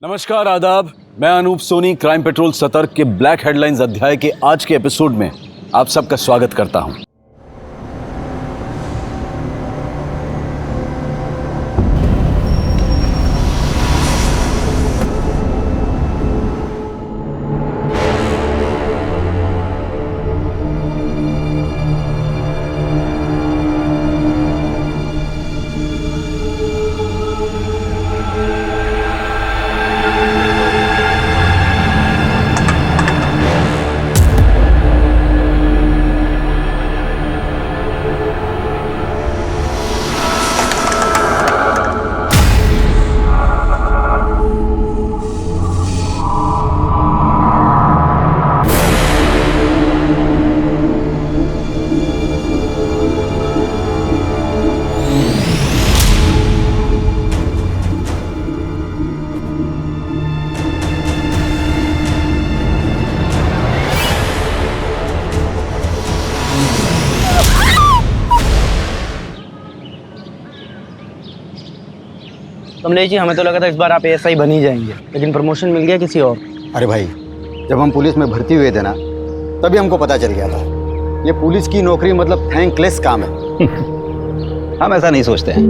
नमस्कार, आदाब। मैं अनूप सोनी क्राइम पेट्रोल सतर्क के ब्लैक हेडलाइंस अध्याय के आज के एपिसोड में आप सबका स्वागत करता हूं। कमलेश जी, हमें तो लगा था इस बार आप एएसआई बन ही जाएंगे, लेकिन प्रमोशन मिल गया किसी और। अरे भाई, जब हम पुलिस में भर्ती हुए थे ना, तभी हमको पता चल गया था ये पुलिस की नौकरी मतलब थैंकलेस काम है। हम ऐसा नहीं सोचते हैं।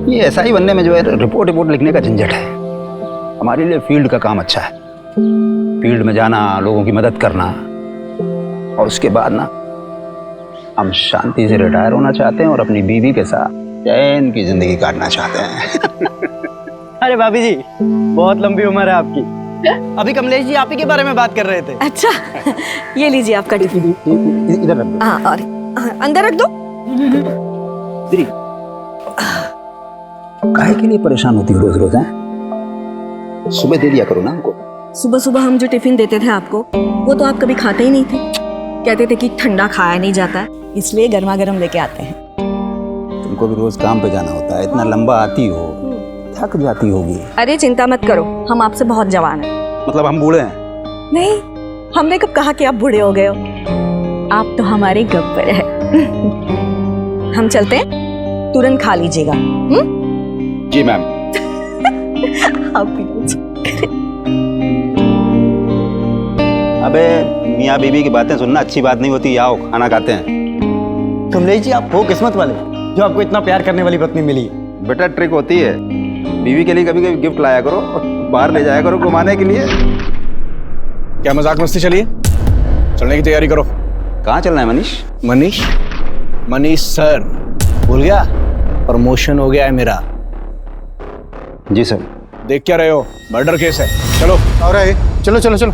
ये एएसआई बनने में जो है रिपोर्ट लिखने का झंझट है। हमारे लिए फील्ड का काम अच्छा है। फील्ड में जाना, लोगों की मदद करना, और उसके बाद ना हम शांति से रिटायर होना चाहते हैं और अपनी बीवी के साथ चैन की जिंदगी काटना चाहते हैं। अरे भाभी जी, बहुत लंबी उम्र है आपकी। अभी कमलेश जी आप ही के बारे में बात कर रहे थे। अच्छा, ये लीजिए आपका टिफिन। इधर रख दो। हाँ, और अंदर रख दो। काहे के लिए परेशान होती हो रोज रोज? हैं, सुबह दे दिया करो ना हमको। सुबह सुबह हम जो टिफिन देते थे आपको, वो तो आप कभी खाते ही नहीं थे। कहते थे कि ठंडा खाया नहीं जाता है, इसलिए गर्मा गर्म लेके आते हैं। तुमको भी रोज काम पे जाना होता है, इतना लंबा आती हो, थक जाती होगी। अरे चिंता मत करो, हम आपसे बहुत जवान हैं। मतलब हम बूढ़े हैं? नहीं, हमने कब कहा कि आप बूढ़े हो गए हो। आप तो हमारे गब्बर है। हम चलते हैं, तुरंत खा लीजिएगा। जी मैम। आप भी लीजिए। अबे मियाँ बीवी की बातें सुनना अच्छी बात नहीं होती। आओ खाना खाते हैं। कमलेश जी, आप हो किस्मत वाले जो आपको इतना प्यार करने वाली पत्नी मिली। बेटा ट्रिक होती है, बीवी के लिए कभी कभी गिफ्ट लाया करो और बाहर ले जाया करो घुमाने के लिए। क्या मजाक मस्ती चलिए, चलने की तैयारी करो। कहाँ चलना है मनीष? मनीष सर, भूल गया? प्रमोशन हो गया है मेरा। जी सर। देख क्या रहे हो, मर्डर केस है। चलो। और चलो चलो चलो।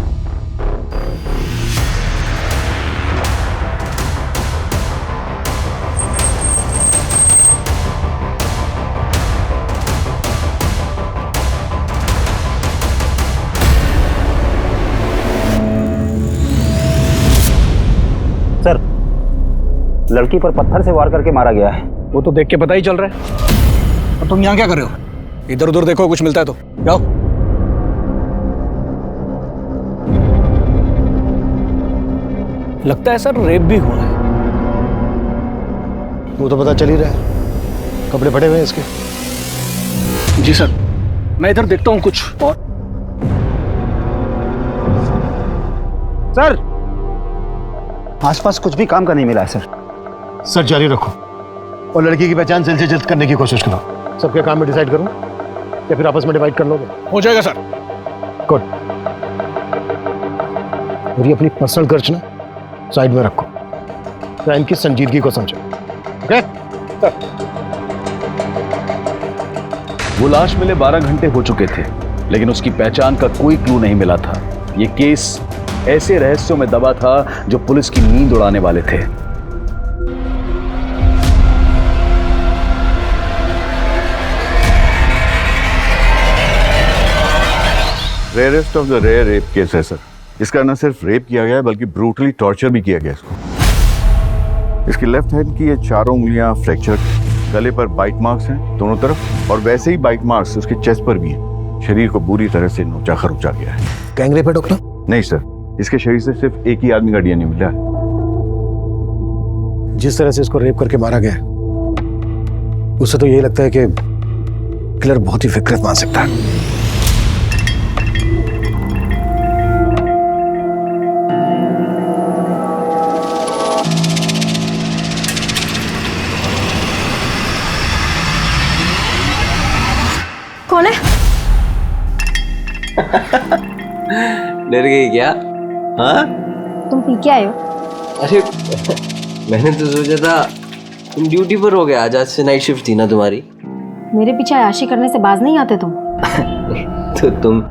सर, लड़की पर पत्थर से वार करके मारा गया है। वो तो देख के पता ही चल रहा है। और तुम यहाँ क्या कर रहे हो? इधर उधर देखो, कुछ मिलता है तो जाओ। लगता है सर रेप भी हुआ है। वो तो पता चल ही रहा है, कपड़े फटे हुए हैं इसके। जी सर, मैं इधर देखता हूँ कुछ और। सर, आसपास कुछ भी काम का नहीं मिला है सर। सर जारी रखो और लड़की की पहचान जल्द से जल्द करने की कोशिश करो। सबके काम में डिसाइड करूं या फिर आपस में डिवाइड कर लोगे? हो जाएगा सर। गुड। और ये अपनी पर्सनल खर्च ना साइड में रखो, क्राइम की संजीदगी को समझो। ओके? वो लाश मिले 12 घंटे हो चुके थे, लेकिन उसकी पहचान का कोई क्लू नहीं मिला था। ये केस ऐसे रहस्यों में दबा था जो पुलिस की नींद उड़ाने वाले थे। Rarest of the rare rape case है सर। इसका न सिर्फ रेप किया गया है बल्कि ब्रूटली टॉर्चर भी किया गया इसको। इसकी लेफ्ट हैंड की ये चारों उंगलियां फ्रैक्चर, गले पर बाइट मार्क्स हैं दोनों तरफ, और वैसे ही बाइट मार्क्स उसके चेस्ट पर भी हैं। शरीर को बुरी तरह से नोचा खरोचा गया है। गैंग रेप है डॉक्टर? नहीं सर, इसके शरीर से सिर्फ एक ही आदमी का डीएनए मिला है। जिस तरह से इसको रेप करके मारा गया उससे तो यही लगता है कि किलर बहुत ही विकृत मान सकता है। कौन है? डर गई क्या? हाँ? तुम पी के आए हो? अरे मैंने तो सोचा था तुम ड्यूटी पर हो गया, आज से नाइट शिफ्ट थी ना तुम्हारी। मेरे पीछे आशी करने से बाज नहीं आते तुम। तो तुम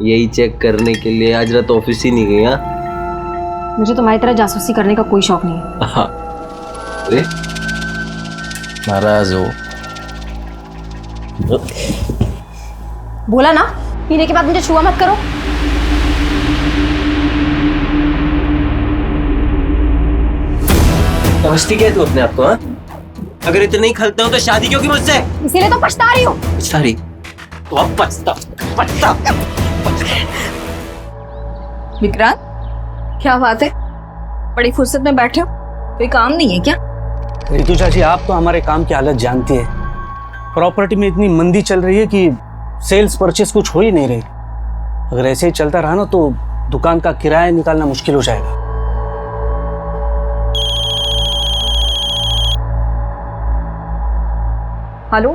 यही चेक करने के लिए आज रात ऑफिस ही नहीं गई? हाँ, मुझे तुम्हारी तरह जासूसी करने का कोई शौक नहीं है। अरे नाराज हो? बोला ना, पीने के बाद मुझे छुआ मत करो। समझती क्या है तू अपने आप को? हाँ, अगर इतना ही खलता हूँ तो शादी क्यों की मुझसे? इसीलिए तो पछता रही हूँ। सारी तो अब पछता। विक्रांत, क्या बात है? बड़ी फुर्सत में बैठे हो, कोई काम नहीं है क्या? रितु चाची, आप तो हमारे काम की हालत जानती है। प्रॉपर्टी में इतनी मंदी चल रही है कि सेल्स परचेस कुछ हो ही नहीं रही। अगर ऐसे ही चलता रहा ना तो दुकान का किराया निकालना मुश्किल हो जाएगा। हेलो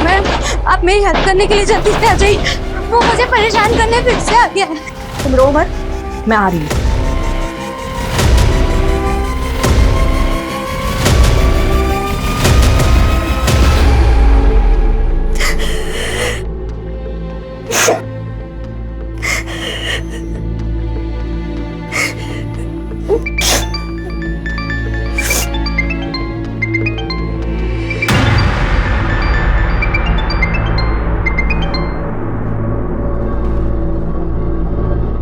मैम, आप मेरी हेल्प करने के लिए जल्दी से आ जाइए। वो मुझे परेशान करने फिर से आ गया है। तुम रो मत, मैं आ रही हूँ।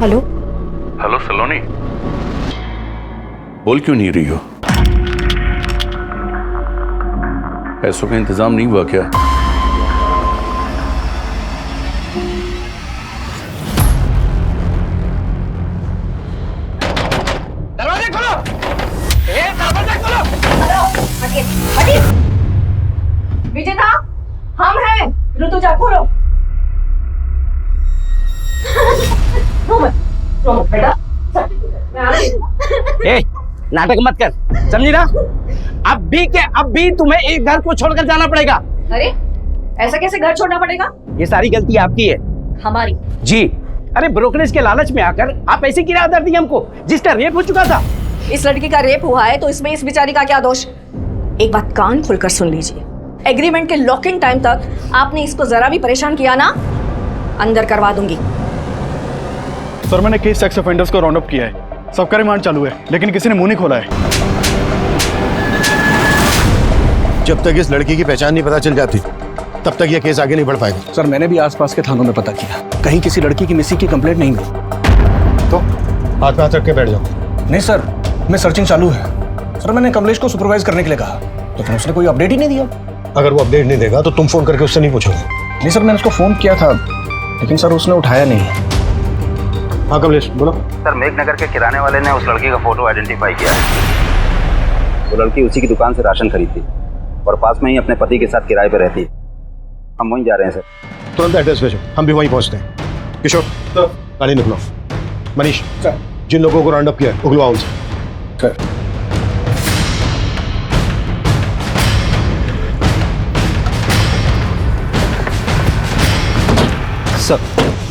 हेलो हेलो सलोनी, बोल क्यों नहीं रही हो? पैसों का इंतजाम नहीं हुआ क्या? दरवाजा खोलो! दरवाजा खोलो! विजेता, हम हैं। ऋतु जा, खोलो। बेटा, मैं आ रही हूँ। नाटक मत कर, समझी ना? अब भी तुम्हें एक घर को छोड़कर जाना पड़ेगा। अरे ऐसा कैसे घर छोड़ना पड़ेगा? ये सारी गलती आपकी है। हमारी? जी। अरे ब्रोकरेज के लालच में आकर आप ऐसी किराया दर दी हमको, जिसका रेप हो चुका था। इस लड़की का रेप हुआ है तो इसमें इस बेचारी का क्या दोष? एक बात कान खोलकर सुन लीजिए, एग्रीमेंट के लॉकिंग टाइम तक आपने इसको जरा भी परेशान किया ना, अंदर करवा दूंगी। सर, मैंने केस सेक्स ऑफेंडर्स को राउंड अप किया है। सबका रिमांड चालू है, लेकिन किसी ने मुंह नहीं खोला है। जब तक इस लड़की की पहचान नहीं पता चल जाती तब तक ये केस आगे नहीं बढ़ पाएगा। सर, मैंने भी आसपास के थानों में पता किया, कहीं किसी लड़की की मिसिंग की कंप्लेंट नहीं हुई। तो हाथ पे हाथ रख के बैठ जाओ। नहीं सर, मैं सर्चिंग चालू है। सर, मैंने कमलेश को सुपरवाइज करने के लिए कहा, लेकिन उसने कोई अपडेट ही नहीं दिया। अगर वो अपडेट नहीं देगा तो तुम फोन करके उससे नहीं पूछोगे? नहीं सर, मैंने उसको फोन किया था, लेकिन सर उसने उठाया नहीं। हाँ कमलेश, बोलो। सर, मेघनगर के किराने वाले ने उस लड़की का फोटो आइडेंटिफाई किया है। वो लड़की उसी की दुकान से राशन खरीदती और पास में ही अपने पति के साथ किराए पर रहती है। हम वहीं जा रहे हैं सर। तुरंत एड्रेस भेजो, हम भी वहीं पहुंचते हैं। किशोर, गाड़ी निकलो। मनीष, जिन लोगों को राउंड अप किया है उगलवाओ उनसे।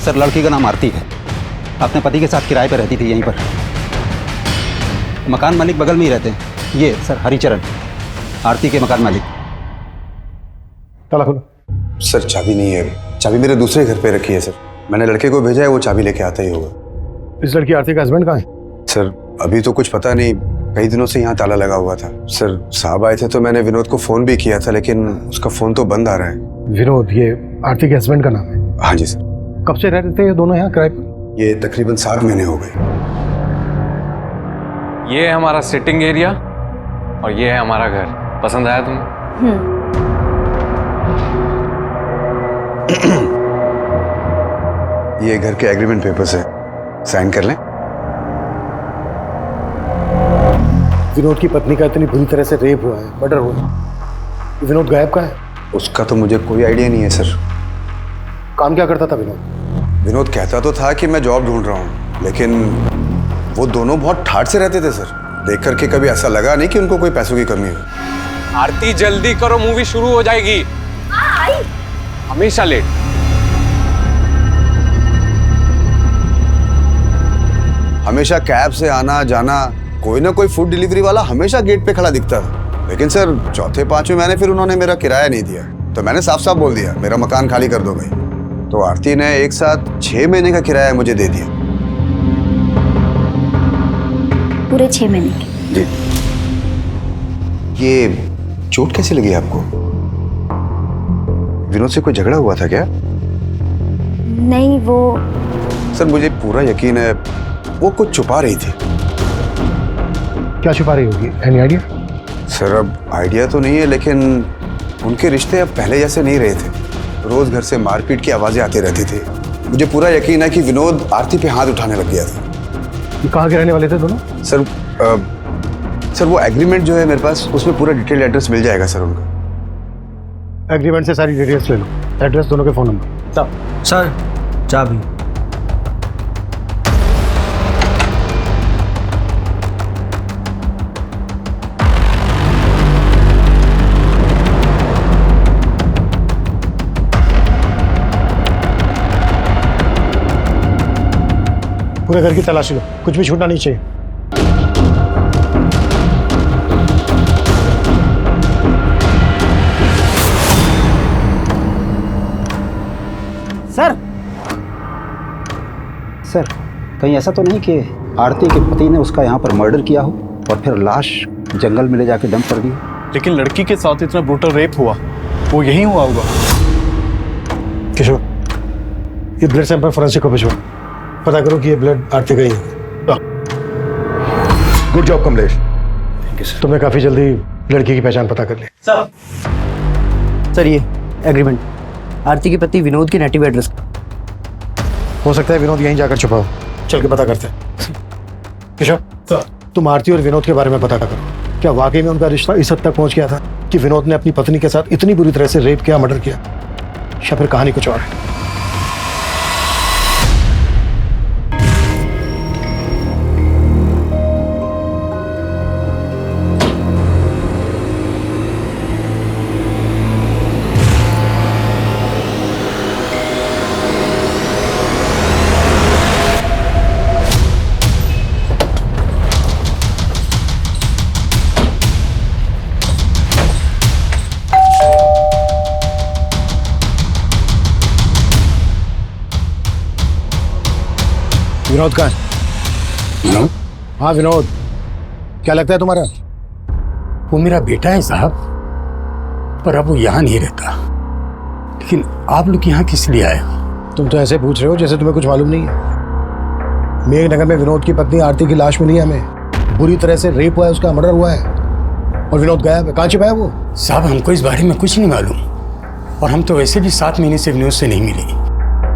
सर, लड़की का नाम आरती है। अपने पति के साथ किराए पर रहती थी यहीं पर। मकान मालिक बगल में ही रहते हैं। ये सर हरिचरण, आरती के मकान मालिक। ताला खोलो। सर, चाबी नहीं है। चाबी मेरे दूसरे घर पे रखी है सर। मैंने लड़के को भेजा है, वो चाबी लेके आता ही होगा। इस लड़की आरती का हस्बैंड कहाँ है? सर, अभी तो कुछ पता नहीं। कई दिनों से यहाँ ताला लगा हुआ था। सर, साहब आए थे तो मैंने विनोद को फोन भी किया था, लेकिन उसका फोन तो बंद आ रहा है। विनोद, ये आरती के हस्बैंड का नाम है? हाँ जी सर। कब से रह रहे थे ये दोनों यहाँ किराए पर? ये तकरीबन 7 महीने हो गए। ये है हमारा सिटिंग एरिया और ये है हमारा घर। पसंद आया तुम्हें? ये घर के एग्रीमेंट पेपर्स है, साइन कर लें। विनोद की पत्नी का इतनी बुरी तरह से रेप हुआ है, मर्डर हुआ है। विनोद गायब कहाँ है? उसका तो मुझे कोई आइडिया नहीं है सर। काम क्या करता था विनोद? विनोद कहता तो था कि मैं जॉब ढूंढ रहा हूँ, लेकिन वो दोनों बहुत ठाठ से रहते थे सर। देख करके कभी ऐसा लगा नहीं कि उनको कोई पैसों की कमी हो। आरती जल्दी करो, मूवी शुरू हो जाएगी। हमेशा लेट। हमेशा कैब से आना जाना, कोई ना कोई फूड डिलीवरी वाला हमेशा गेट पे खड़ा दिखता था। लेकिन सर चौथे पांचवें महीने फिर उन्होंने मेरा किराया नहीं दिया, तो मैंने साफ साफ बोल दिया मेरा मकान खाली कर दो भाई। तो आरती ने एक साथ 6 महीने का किराया मुझे दे दिया। पूरे 6 महीने के? जी। ये चोट कैसे लगी आपको? विनोद से कोई झगड़ा हुआ था क्या? नहीं, वो सर मुझे पूरा यकीन है वो कुछ छुपा रही थी। क्या छुपा रही होगी? Any idea? सर अब आइडिया तो नहीं है, लेकिन उनके रिश्ते अब पहले जैसे नहीं रहे थे। रोज घर से मारपीट की आवाजें आती रहती थी। मुझे पूरा यकीन है कि विनोद आरती पे हाथ उठाने लग गया था। ये कहाँ के रहने वाले थे दोनों? सर वो एग्रीमेंट जो है मेरे पास, उसमें पूरा डिटेल एड्रेस मिल जाएगा सर उनका। एग्रीमेंट से सारी डिटेल्स ले लो, एड्रेस, दोनों के फोन नंबर। सर चाबी। पूरे घर की तलाशी लो, कुछ भी छूटना नहीं चाहिए। सर कहीं ऐसा तो नहीं कि आरती के पति ने उसका यहाँ पर मर्डर किया हो और फिर लाश जंगल में ले जाके डंप कर दी? लेकिन लड़की के साथ इतना ब्रूटल रेप हुआ, वो यही हुआ होगा। किशोर, ये ब्लड सैंपल फोरेंसिक को भिजवा, पता करो कि ये ब्लड आरती का ही है। गुड जॉब कमलेश, तुमने काफी जल्दी लड़की की पहचान पता कर ली। सर ये एग्रीमेंट आरती के पति विनोद के नेटिव एड्रेस का। हो सकता है विनोद यहीं जाकर छुपा हो, चल के पता करते हैं। किशोर, तुम आरती और विनोद के बारे में पता करो, क्या वाकई में उनका रिश्ता इस हद तक पहुंच गया था कि विनोद ने अपनी पत्नी के साथ इतनी बुरी तरह से रेप किया, मर्डर किया, या फिर कहानी कुछ और है? विनोद कहाँ है? हाँ विनोद, क्या लगता है तुम्हारा? वो मेरा बेटा है साहब, पर अब वो यहाँ नहीं रहता। लेकिन आप लोग यहाँ किस लिए आए हो? तुम तो ऐसे पूछ रहे हो जैसे तुम्हें कुछ मालूम नहीं है। मेघनगर में विनोद की पत्नी आरती की लाश मिली है हमें, बुरी तरह से रेप हुआ है, उसका मर्डर हुआ है, और विनोद गायब है। कहाँ छिपा है वो? साहब हमको इस बारे में कुछ नहीं मालूम, और हम तो वैसे भी 7 महीने से विनोद से नहीं मिले।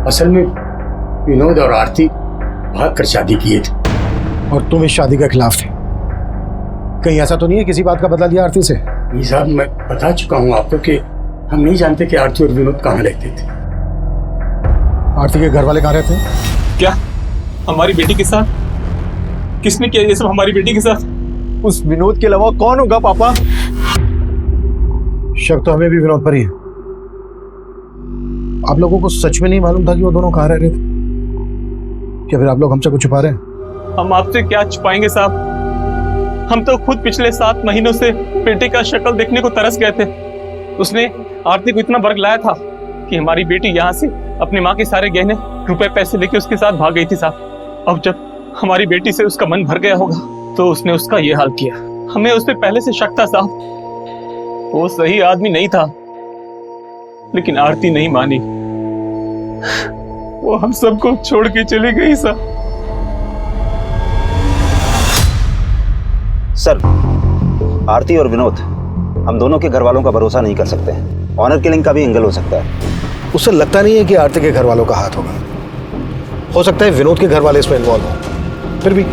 असल में विनोद और आरती भाग कर शादी किए थे, और तुम इस शादी के खिलाफ थे। कहीं ऐसा तो नहीं है किसी बात का बदला लिया आरती से? नहीं साहब, मैं बता चुका हूँ आपको कि हम नहीं जानते कि आरती और विनोद कहाँ रहते थे। आरती के घर वाले कहाँ रहते हैं? क्या हमारी बेटी के साथ? किसने किया ये सब हमारी बेटी के साथ? उस विनोद के अलावा कौन होगा पापा? शक तो हमें भी विनोद पर ही है। आप लोगों को सच में नहीं मालूम था कि वो दोनों कहाँ रह रहे थे? क्या फिर आप लोग हमसे कुछ छुपा रहे हैं? हम आपसे क्या छुपाएंगे साहब, हम तो खुद पिछले 7 महीनों से बेटे का शक्ल देखने को तरस गए थे। उसने आरती को इतना बर्ग लाया था कि हमारी बेटी यहाँ से अपनी माँ के सारे गहने, रुपए, पैसे लेके उसके साथ भाग गई थी साहब। अब जब हमारी बेटी से उसका मन भर गया होगा तो उसने उसका ये हाल किया। हमें उस पर पहले से शक था साहब, वो सही आदमी नहीं था, लेकिन आरती नहीं मानी, वो हम सबको छोड़ के चली गई साहब। सर, आरती और विनोद, हम दोनों के घर वालों का भरोसा नहीं कर सकते। ऑनर किलिंग का भी एंगल हो सकता है। उससे लगता नहीं है कि आरती के घर वालों का हाथ होगा। हो सकता है विनोद के घर वाले इसमें इन्वॉल्व हो। फिर भी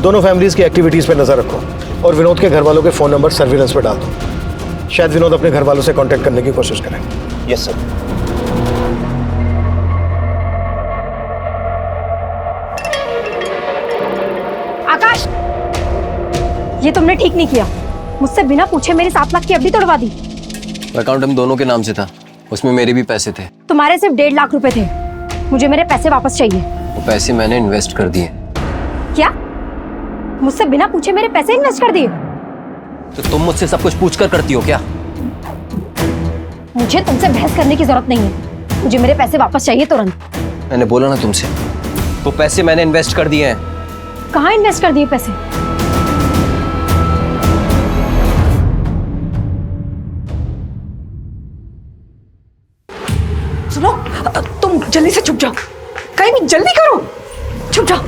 दोनों फैमिलीज की एक्टिविटीज पे नजर रखो और विनोद के घर वालों के फोन नंबर सर्विलेंस पे डाल दो। शायद विनोद अपने घर वालों से कांटेक्ट करने की कोशिश करें। Yes sir. आकाश, ये तुमने ठीक नहीं किया। मुझसे बिना पूछे मेरी 7 लाख की एफडी तोड़वा दी। अकाउंट हम दोनों के नाम से था, उसमें मेरे भी पैसे थे। तुम्हारे सिर्फ 1.5 लाख रुपए थे। मुझे मेरे पैसे वापस चाहिए। वो पैसे मैंने इन्वेस्ट कर दिए। क्या? मुझसे बिना पूछे मेरे पैसे इन्वेस्ट कर दिए? तो तुम मुझसे सब कुछ पूछ कर करती हो क्या? मुझे तुमसे बहस करने की जरूरत नहीं है, मुझे मेरे पैसे वापस चाहिए तुरंत। मैंने बोला ना तुमसे, वो पैसे मैंने इन्वेस्ट कर दिए हैं। कहाँ इन्वेस्ट कर दिए पैसे? सुनो, तुम जल्दी से छुप जाओ, कहीं भी जल्दी करो, छुप जाओ।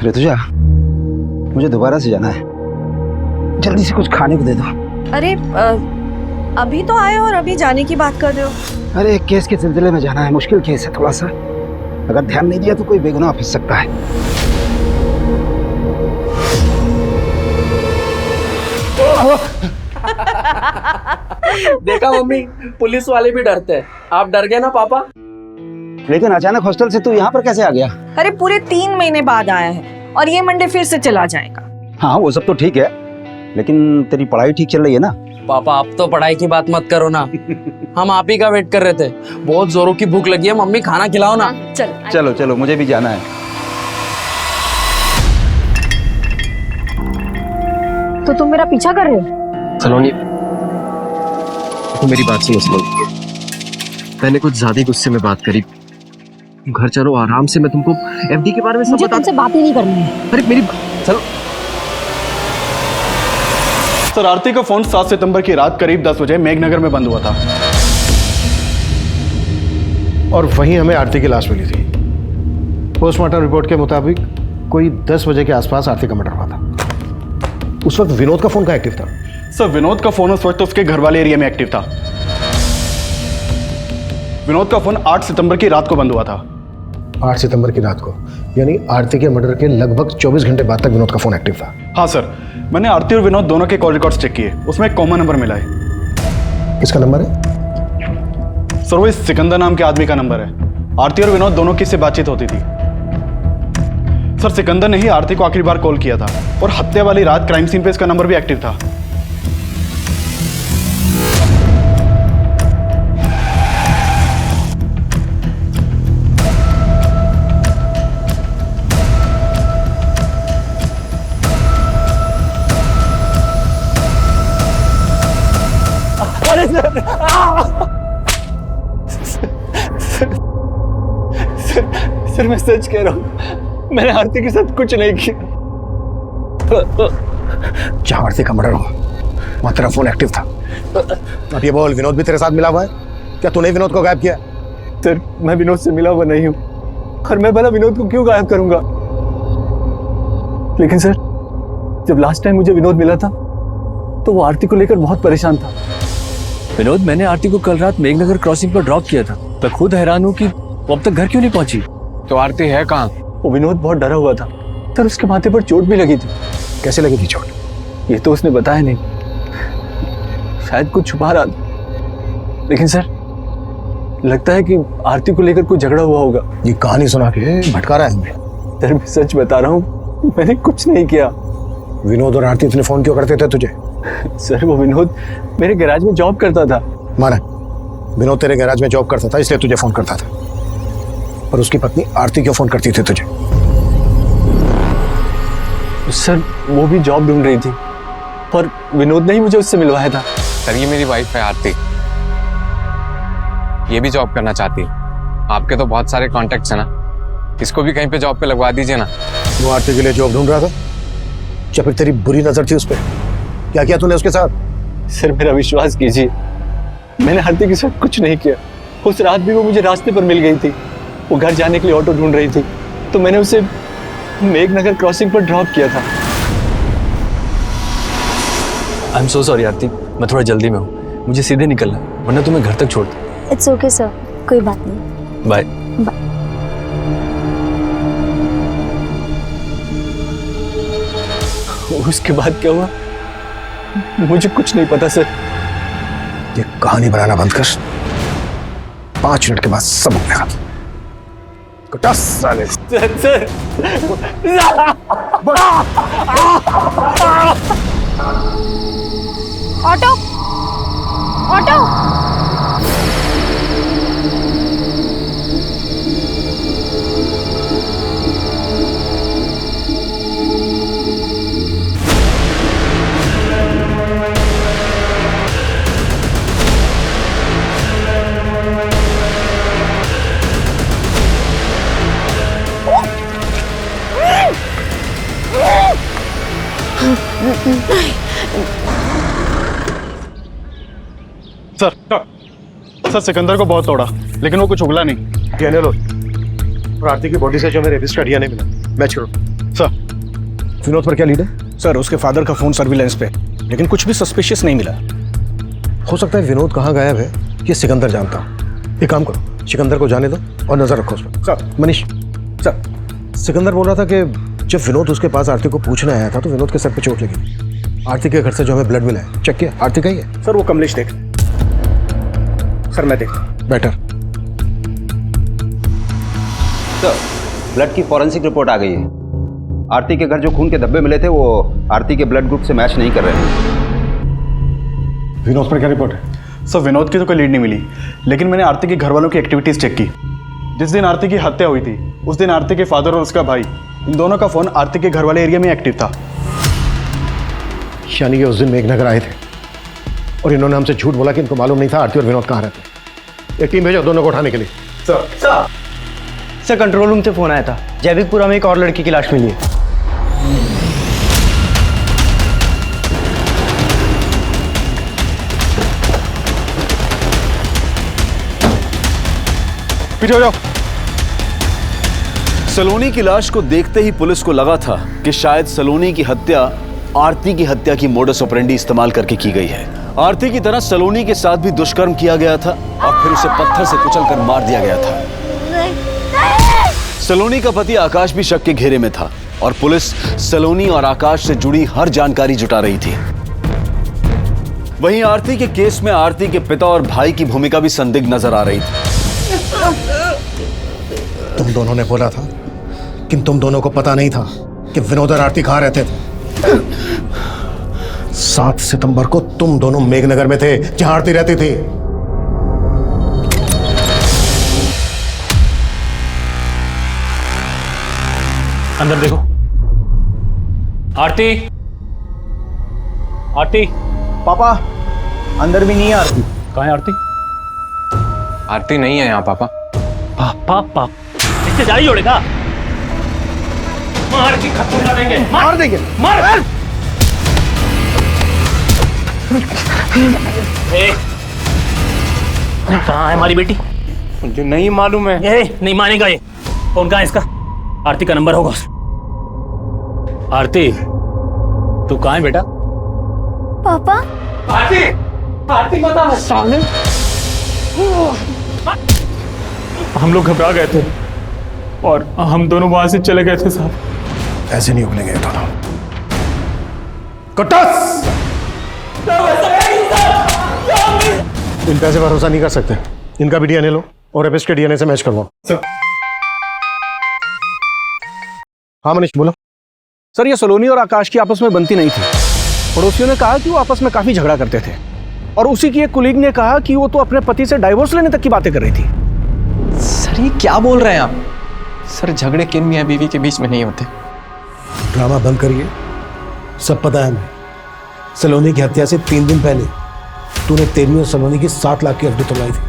ऋतुजा, मुझे दोबारा से जाना है, जल्दी से कुछ खाने को दे दो। अरे अभी तो आए और अभी जाने की बात कर रहे हो? अरे एक केस के सिलसिले में जाना है, मुश्किल केस है थोड़ा सा, अगर ध्यान नहीं दिया तो कोई बेगुनाह फंस सकता है। देखा मम्मी, पुलिस वाले भी डरते हैं। आप डर गए ना पापा? लेकिन अचानक हॉस्टल से तू यहाँ पर कैसे आ गया? अरे पूरे 3 महीने बाद आया है और ये मंडे फिर से चला जाएगा। हाँ वो सब तो ठीक है, लेकिन तेरी पढ़ाई ठीक चल रही है ना? पापा आप तो पढ़ाई की बात मत करो ना, हम आप ही का वेट कर रहे थे। बहुत जोरों की भूख लगी है, मम्मी खाना खिलाओ ना। चलो चलो, मुझे भी जाना है। तो तुम मेरा पीछा कर रहे हो? सलोनी, तो मेरी बात सुनो सलोनी, मैंने कुछ ज्यादा ही गुस्से में बात करी। घर चलो आराम से, मैं तुमको एफडी के बारे में सब बता। तुमसे बात ही नहीं करनी है। अरे मेरी चलो। सर, आरती का फोन 7 सितंबर की रात करीब 10 बजे मेघनगर में बंद हुआ था और वहीं हमें आरती की लाश मिली थी। पोस्टमार्टम रिपोर्ट के मुताबिक कोई 10 बजे के आसपास आरती का मर्डर हुआ था। उस वक्त विनोद का फोन कहाँ एक्टिव था? सर, विनोद का फोन उस वक्त उसके घर वाले एरिया में एक्टिव था। विनोद का फोन 8 सितंबर की रात को बंद हुआ था। 8 सितंबर की रात को, यानी आरती के मर्डर के लगभग 24 घंटे बाद तक विनोद का फोन एक्टिव था। हाँ सर, मैंने आरती और विनोद दोनों के कॉल रिकॉर्ड्स चेक किए, उसमें एक कॉमन नंबर मिला है। किसका नंबर है? सर, वो इस सिकंदर नाम के आदमी का नंबर है। आरती और विनोद दोनों की से बातचीत होती थी। सर, सिकंदर ने ही आरती को आखिरी बार कॉल किया था और हत्या वाली रात क्राइम सीन पे इसका नंबर भी एक्टिव था। सर मैं सच कह रहा हूँ, मैंने आरती के साथ कुछ नहीं किया। जहां आरती का मर्डर हुआ वहां तेरा फोन एक्टिव था। अब ये बोल, विनोद भी तेरे साथ मिला हुआ है? क्या तूने विनोद को गायब किया? सर, मैं विनोद से मिला हुआ नहीं हूँ और मैं भला विनोद को क्यों गायब करूंगा? लेकिन सर, जब लास्ट टाइम मुझे विनोद मिला था तो वो आरती को लेकर बहुत परेशान था। विनोद, मैंने आरती को कल रात मेघनगर क्रॉसिंग पर ड्रॉप किया था। मैं खुद हैरान हूँ कि वो अब तक घर क्यों नहीं पहुंची। तो आरती है कहाँ? वो विनोद बहुत डरा हुआ था सर, उसके माथे पर चोट भी लगी थी। कैसे लगी थी चोट? ये तो उसने बताया नहीं, शायद कुछ छुपा रहा था। लेकिन सर, लगता है कि आरती को लेकर कोई झगड़ा हुआ होगा। ये कहानी सुना के भटका रहा है हमें। सर मैं सच बता रहा हूँ, मैंने कुछ नहीं किया। विनोद और आरती इतने फोन क्यों करते थे तुझे? सर, वो विनोद मेरे गैराज में जॉब करता था। माना, विनोद तेरे गैराज में जॉब करता था इसलिए तुझे फोन करता था, और उसकी पत्नी आरती क्यों फोन करती थी तुझे? सर, वो भी जॉब ढूंढ रही थी और विनोद ने ही मुझे उससे मिलवाया था। सर, ये मेरी वाइफ है आरती, ये भी जॉब करना चाहती है। आपके तो बहुत सारे कॉन्टेक्ट्स हैं ना, इसको भी कहीं पे जॉब पे लगवा दीजिए ना। वो आरती के लिए जॉब ढूंढ रहा था या फिर तेरी बुरी नजर थी उस पर? क्या किया तूने उसके साथ? सर मेरा विश्वास कीजिए, मैंने आरती के साथ कुछ नहीं किया। उस रात भी वो मुझे रास्ते पर मिल गई थी। वो घर जाने के लिए ऑटो ढूंढ रही थी तो मैंने उसे मेघनगर क्रॉसिंग पर ड्रॉप किया था। आई एम सो सॉरी आरती, मैं थोड़ा जल्दी में हूँ, मुझे सीधे निकलना है, वरना तुम्हें घर तक छोड़ दूँ। इट्स ओके सर, कोई बात नहीं। बाय। उसके बाद क्या हुआ मुझे कुछ नहीं पता सर। ये कहानी बनाना बंद कर, 5 मिनट के बाद सब होगा। साले sir auto auto. Sir Sikandar को बहुत तोड़ा लेकिन वो कुछ उगला नहीं। डीएनए लो। और आरती की बॉडी से जो मेरे रेपिस्ट का डीएनए मिला, मैच करो। सर विनोद पर क्या लीड है? सर उसके फादर का फोन सर्विलेंस पे, लेकिन कुछ भी सस्पिशियस नहीं मिला। हो सकता है विनोद कहाँ गायब है ये सिकंदर जानता हो। एक काम करो, सिकंदर को जाने दो और नजर रखो उस पर। सर। मनीष सर, सिकंदर बोल रहा था कि जब विनोद उसके पास आरती को पूछने आया था तो विनोद के सर पे चोट लगी। आरती के घर से जो हमें ब्लड मिला है चेक किया, आरती का ही है। सर वो कमलेश देख। सर मैं देख। बेटर। सर ब्लड की फॉरेंसिक रिपोर्ट आ गई है। आरती के घर जो खून के धब्बे मिले थे वो आरती के ब्लड ग्रुप से मैच नहीं कर रहे हैं। विनोद पर क्या रिपोर्ट है? सर विनोद की तो कोई लीड नहीं मिली, लेकिन मैंने आरती के घर वालों की एक्टिविटीज चेक की। जिस दिन आरती की हत्या हुई थी उस दिन आरती के फादर और उसका भाई, इन दोनों का फोन आरती के घर वाले एरिया में एक्टिव था। यानी कि उस दिन मेघनगर आए थे और इन्होंने हमसे झूठ बोला कि इनको मालूम नहीं था आरती और विनोद कहाँ रहते। एक टीम भेजो दोनों को उठाने के लिए। सर कंट्रोल रूम से फोन आया था, जैविकपुरा में एक और लड़की की लाश मिली है। पीछे हो जाओ। सलोनी की लाश को देखते ही पुलिस को लगा था कि शायद सलोनी की हत्या आरती की हत्या की मोडस ऑपरेंडी इस्तेमाल करके की गई है। आरती की तरह सलोनी के साथ भी दुष्कर्म किया गया था और फिर उसे पत्थर से कुचलकर मार दिया गया था। सलोनी का पति आकाश भी शक के घेरे में था और पुलिस सलोनी और आकाश से जुड़ी हर जानकारी जुटा रही थी। वहीं आरती के केस में आरती के पिता और भाई की भूमिका भी संदिग्ध नजर आ रही थी। तुम दोनों ने बोला था कि तुम दोनों को पता नहीं था कि विनोद और आरती कहाँ रहते थे। 7 सितंबर को तुम दोनों मेघनगर में थे जहां आरती रहती थी। अंदर देखो। आरती, आरती। पापा अंदर भी नहीं है आरती। कहाँ है आरती? आरती नहीं है यहाँ पापा। पापा इससे जारी जोड़ेगा? मार के खत्म कर देंगे। मार देंगे। मार। कहाँ है हमारी बेटी? मुझे नहीं मालूम है। ये नहीं मानेगा ये। फोन कहाँ है इसका? आरती का नंबर होगा। आरती तू कहाँ है बेटा? पापा। आरती, आरती बता। साले हम लोग घबरा गए थे और हम दोनों वहां से चले गए थे साहब। ऐसे नहीं उगलेंगे दोनों। कटस! इन पैसे भरोसा नहीं कर सकते। इनका भी डीएनए लो और रेपिस्ट के डीएनए से मैच करवाओ। हाँ मनीष बोलो। सर ये सलोनी और आकाश की आपस में बनती नहीं थी। पड़ोसियों ने कहा कि वो आपस में काफी झगड़ा करते थे और उसी की एक कुलीग ने कहा कि वो तो अपने पति से डाइवोर्स लेने तक की बातें कर रही थी। सर ये क्या बोल रहे हैं आप? सर झगड़े किन मियां बीवी के बीच में नहीं होते। ड्रामा बंद करिए। सब पता है हमें। सलोनी की हत्या से 3 दिन पहले तूने तेरी और सलोनी की 7 लाख की एफडी तोड़वाई थी।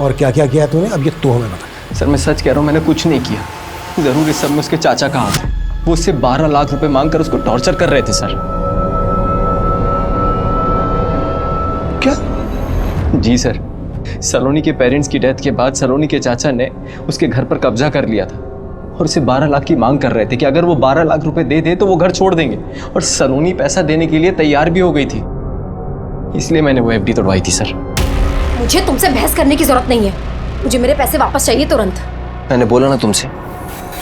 और क्या क्या किया तूने अब ये तो हमें बता। सर मैं सच कह रहा हूँ, मैंने कुछ नहीं किया। जरूर इस सब में उसके चाचा का हाथ है। वो उससे 12 लाख रुपए मांगकर उसको टॉर्चर कर रहे थे सर। क्या? जी सर। सलोनी के पेरेंट्स की डेथ के बाद सलोनी के चाचा ने उसके घर पर कब्जा कर लिया था और उसे 12 लाख की मांग कर रहे थे कि अगर वो 12 लाख रुपए दे दे तो वो घर छोड़ देंगे। और सलोनी पैसा देने के लिए तैयार भी हो गई थी, इसलिए मैंने वो एफडी तोड़वाई थी सर। मुझे तुमसे बहस करने की जरूरत नहीं है। मुझे मेरे पैसे वापस चाहिए तुरंत। मैंने बोला ना तुमसे,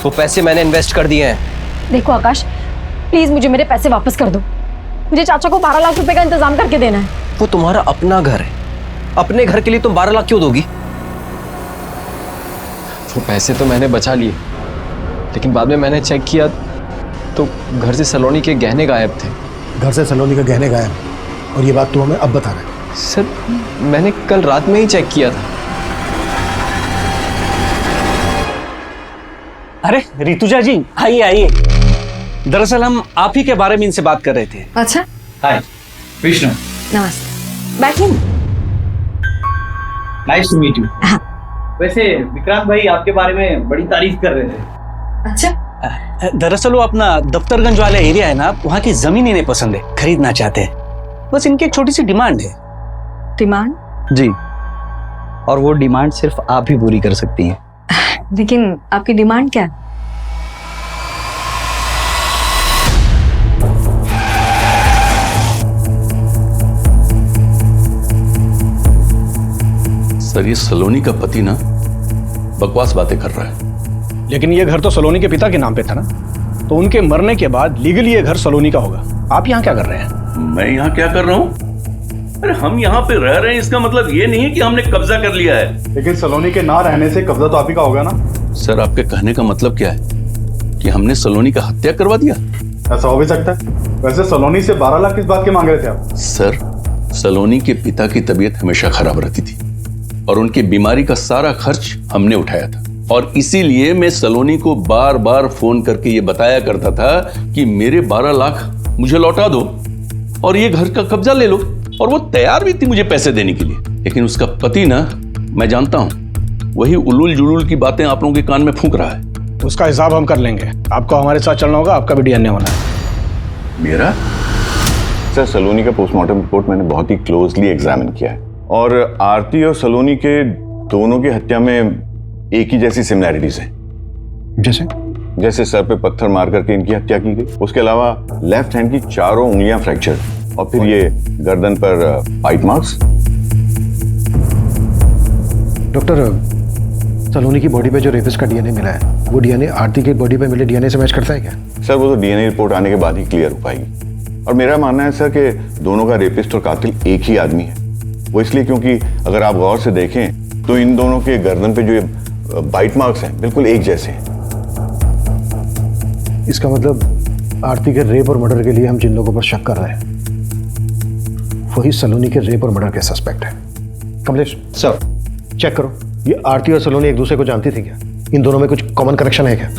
वो पैसे मैंने इन्वेस्ट कर दिए हैं। देखो आकाश, प्लीज मुझे मेरे पैसे वापस कर दो। मुझे चाचा को 12 लाख रुपए का इंतजाम करके देना है। वो तुम्हारा अपना घर है, अपने घर के लिए तुम 12 लाख क्यों दोगी? वो पैसे तो मैंने बचा लिए, लेकिन बाद में मैंने चेक किया तो घर से सलोनी के गहने गायब थे। घर से सलोनी के गहने गायब और ये बात तू हमें अब बता रहा है? सर मैंने कल रात में ही चेक किया था। अरे ऋतुजा जी, आइए आइए। दरअसल हम आप ही के बारे में इनसे बात कर रहे थे। अच्छा, हाय विष्णु, नमस्ते, बैठिए। Nice to meet you. वैसे विक्रांत भाई आपके बारे में बड़ी तारीफ कर रहे थे। अच्छा, दरअसल वो अपना दफ्तरगंज वाला एरिया है ना, वहाँ की जमीन इन्हें पसंद है, खरीदना चाहते हैं। बस इनकी एक छोटी सी डिमांड है। डिमांड? जी, और वो डिमांड सिर्फ आप ही पूरी कर सकती हैं। लेकिन आपकी डिमांड क्या है? सर, ये सलोनी का पति ना बकवास बातें कर रहा है। लेकिन ये घर तो सलोनी के पिता के नाम पे था ना, तो उनके मरने के बाद लीगली ये घर सलोनी का होगा। आप यहाँ क्या कर रहे हैं? मैं यहाँ क्या कर रहा हूँ? अरे हम यहाँ पे रह रहे हैं, इसका मतलब ये नहीं है कि हमने कब्जा कर लिया है। लेकिन सलोनी के ना रहने से कब्जा तो आप ही का होगा ना। सर, आपके कहने का मतलब क्या है कि हमने सलोनी का हत्या करवा दिया? ऐसा हो भी सकता है। वैसे सलोनी से 12 लाख किस बात के मांग रहे थे आप? सर, सलोनी के पिता की तबीयत हमेशा खराब रहती थी और उनकी बीमारी का सारा खर्च हमने उठाया था, और इसीलिए मैं सलोनी को बार बार फोन करके ये बताया करता था कि मेरे 12 लाख मुझे लौटा दो और ये घर का कब्जा ले लो, और वो तैयार भी थी मुझे पैसे देने के लिए। लेकिन उसका पति ना, मैं जानता हूं, वही उलूल जुलूल की बातें आप लोगों के कान में फूंक रहा है। उसका हिसाब हम कर लेंगे। आपको हमारे साथ चलना होगा, आपका भी डीएनए होना है। मेरा? सर, सलोनी का पोस्टमार्टम रिपोर्ट मैंने बहुत ही क्लोजली एग्जामिन किया है, और आरती और सलोनी के दोनों की हत्या में एक ही जैसी सिमिलैरिटीज हैं। जैसे सर पे पत्थर मार करके इनकी हत्या की गई, उसके अलावा लेफ्ट हैंड की चारों उंगलियां फ्रैक्चर, और फिर ये गर्दन पर बाइट मार्क्स। डॉक्टर, सलोनी की बॉडी पे जो रेपिस्ट का डीएनए मिला है, वो डीएनए आरती की बॉडी पे मिले डीएनए से मैच करता है क्या? सर, वो तो डीएनए रिपोर्ट आने के बाद ही क्लियर हो पाएगी। और मेरा मानना है सर कि दोनों का रेपिस्ट और कातिल एक ही आदमी है। वो इसलिए क्योंकि अगर आप गौर से देखें तो इन दोनों के गर्दन पे जो ये बाइट मार्क्स हैं बिल्कुल एक जैसे हैं। इसका मतलब आरती के रेप और मर्डर के लिए हम जिन लोगों पर शक कर रहे हैं वही सलोनी के रेप और मर्डर के सस्पेक्ट है। कमलेश सर, चेक करो, ये आरती और सलोनी एक दूसरे को जानती थी क्या? इन दोनों में कुछ कॉमन कनेक्शन है क्या?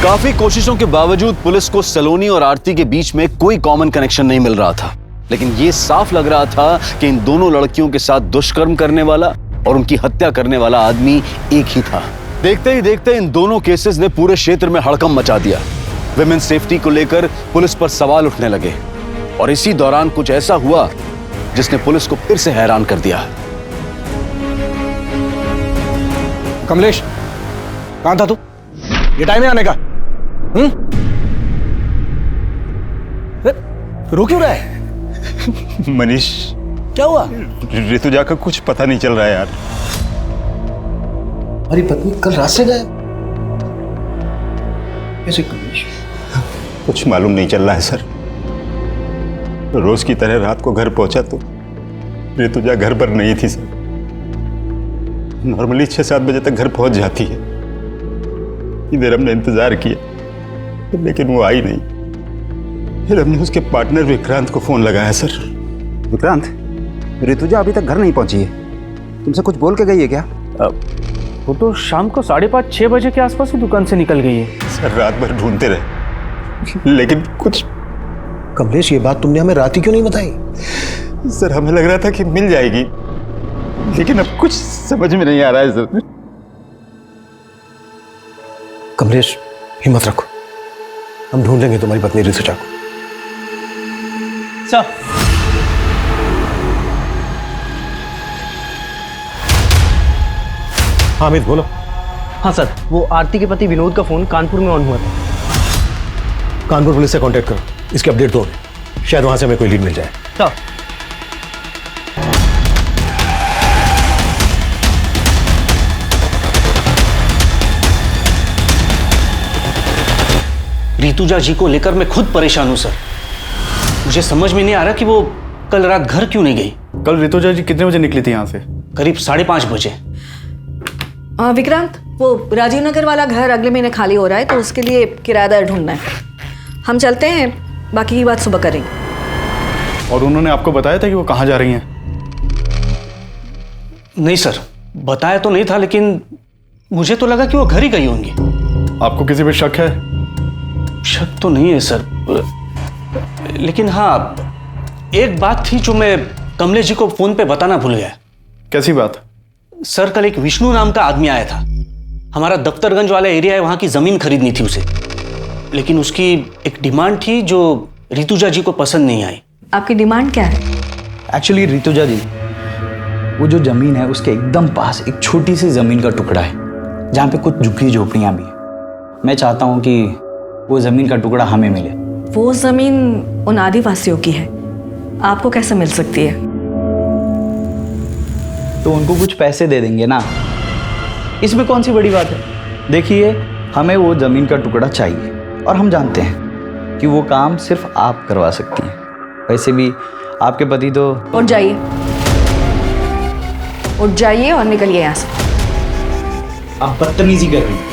काफी कोशिशों के बावजूद पुलिस को सलोनी और आरती के बीच में कोई कॉमन कनेक्शन नहीं मिल रहा था, लेकिन यह साफ लग रहा था कि इन दोनों लड़कियों के साथ दुष्कर्म करने वाला और उनकी हत्या करने वाला आदमी एक ही था। देखते ही देखते इन दोनों केसेस ने पूरे क्षेत्र में हड़कंप मचा दिया। विमेन सेफ्टी को लेकर पुलिस पर सवाल उठने लगे, और इसी दौरान कुछ ऐसा हुआ जिसने पुलिस को फिर से हैरान कर दिया। कमलेश, कहां था तू? ये टाइम है आने का? रो क्यों रहा है? मनीष, क्या हुआ? ऋतुजा का कुछ पता नहीं चल रहा है यार। हमारी पत्नी कल रात से गायब कैसे? कमलेश, कुछ मालूम नहीं चल रहा है सर। रोज की तरह रात को घर पहुंचा तो ऋतुजा घर पर नहीं थी सर। नॉर्मली 6-7 बजे तक घर पहुंच जाती है। इधर हमने इंतजार किया लेकिन वो आई नहीं। फिर हमने उसके पार्टनर विक्रांत को फोन लगाया सर। विक्रांत, ऋतुजा अभी तक घर नहीं पहुंची है, तुमसे कुछ बोल के गई है क्या? वो तो शाम को 5:30-6 बजे के आसपास ही दुकान से निकल गई है। सर, रात भर ढूंढते रहे लेकिन कुछ। कमलेश, ये बात तुमने हमें रात ही क्यों नहीं बताई? सर, हमें लग रहा था कि मिल जाएगी, लेकिन अब कुछ समझ में नहीं आ रहा है सर। कमलेश, हिम्मत रखो, हम ढूंढ लेंगे तुम्हारी पत्नी ऋतुजा को। सर, हामिद बोलो। हाँ सर, वो आरती के पति विनोद का फोन कानपुर में ऑन हुआ था। कानपुर पुलिस से कांटेक्ट करो, इसकी अपडेट दो, शायद वहां से हमें कोई लीड मिल जाए। सर, ऋतुजा जी को लेकर मैं खुद परेशान हूं सर। मुझे समझ में नहीं आ रहा कि वो कल रात घर क्यों नहीं गई। कल ऋतुजा जी कितने बजे निकली थी यहाँ से? करीब 5:30 बजे। विक्रांत, वो राजीव नगर वाला घर अगले महीने खाली हो रहा है, तो उसके लिए किराएदार ढूंढना है। हम चलते हैं, बाकी की बात सुबह करेंगे। और उन्होंने आपको बताया था कि वो कहाँ जा रही हैं? नहीं सर, बताया तो नहीं था, लेकिन मुझे तो लगा कि वो घर ही गई होंगी। आपको किसी पे शक है? शक तो नहीं है सर, लेकिन हाँ, एक बात थी जो मैं कमलेश जी को फोन पे बताना भूल गया। कैसी बात? सर, कल एक विष्णु नाम का आदमी आया था। हमारा दफ्तरगंज वाला एरिया है, वहां की जमीन खरीदनी थी उसे, लेकिन उसकी एक डिमांड थी जो ऋतुजा जी को पसंद नहीं आई। आपकी डिमांड क्या है? एक्चुअली ऋतुजा जी, वो जो जमीन है उसके एकदम पास एक छोटी सी जमीन का टुकड़ा है जहाँ पे कुछ झुग्गी झोपड़ियाँ भी हैं। मैं चाहता हूँ कि वो जमीन का टुकड़ा हमें मिले। वो जमीन उन आदिवासियों की है, आपको कैसे मिल सकती है? तो उनको कुछ पैसे दे देंगे ना, इसमें कौन सी बड़ी बात है। देखिए, हमें वो जमीन का टुकड़ा चाहिए और हम जानते हैं कि वो काम सिर्फ आप करवा सकती हैं। वैसे भी आपके पति तो... उठ जाइए, उठ जाइए और निकलिए यहाँ से। आप बदतमीजी कर रही हैं।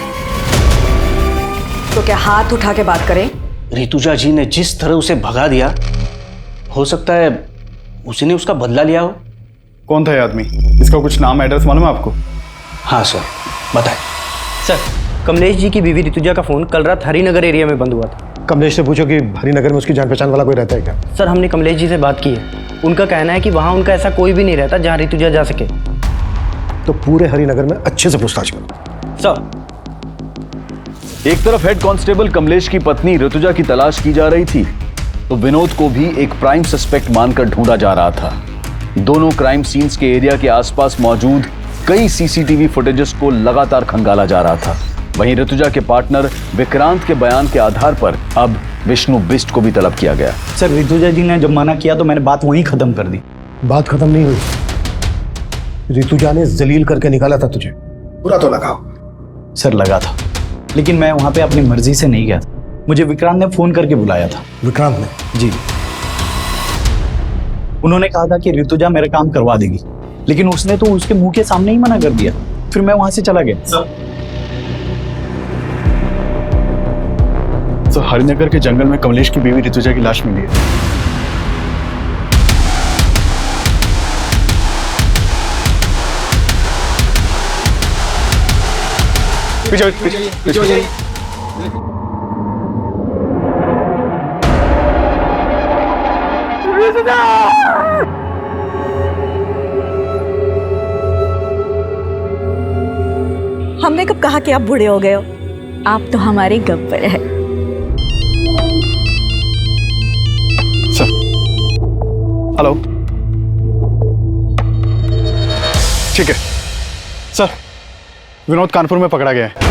तो क्या हाथ उठा के बात करें? ऋतुजा जी ने जिस तरह उसे भगा दिया, हो सकता है उसी ने उसका बदला लिया हो। कौन था ये आदमी? इसका कुछ नाम एड्रेस मालूम है आपको? हाँ सर, बताएं। सर, कमलेश जी की बीवी ऋतुजा का फोन कल रात हरिनगर एरिया में बंद हुआ था। कमलेश से पूछो कि हरिनगर में उसकी जान पहचान वाला कोई रहता है क्या? सर, हमने कमलेश जी से बात की है। उनका कहना है कि वहाँ उनका ऐसा कोई भी नहीं रहता जहाँ ऋतुजा जा सके। तो पूरे हरिनगर में अच्छे से पूछताछ करो। सर, एक तरफ हेड कांस्टेबल कमलेश की पत्नी ऋतुजा की तलाश की जा रही थी, तो विनोद को भी एक प्राइम सस्पेक्ट मानकर ढूंढा जा रहा था। दोनों क्राइम सीन्स के एरिया के आसपास मौजूद कई सीसीटीवी फुटेजेस को लगातार खंगाला जा रहा था। वहीं ऋतुजा के पार्टनर विक्रांत के बयान के आधार पर अब विष्णु बिष्ट को भी तलब किया गया। सर, ऋतुजा जी ने जब मना किया तो मैंने बात वहीं खत्म कर दी। बात खत्म नहीं हुई। ऋतुजा ने जलील करके निकाला था तुझे, बुरा तो लगा? सर, लगा था, लेकिन मैं वहां पे अपनी मर्जी से नहीं गया था। मुझे विक्रांत ने फोन करके बुलाया था। विक्रांत ने? जी। उन्होंने कहा था कि ऋतुजा मेरा काम करवा देगी, लेकिन उसने तो उसके मुंह के सामने ही मना कर दिया। फिर मैं वहां से चला गया। सर, हरिनगर के जंगल में कमलेश की बीवी ऋतुजा की लाश मिली है। पीछे। हमने कब कहा कि आप बूढ़े हो गए हो? आप तो हमारे गब्बर है। Sir, hello. ठीक है सर, विनोद कानपुर में पकड़ा गया है।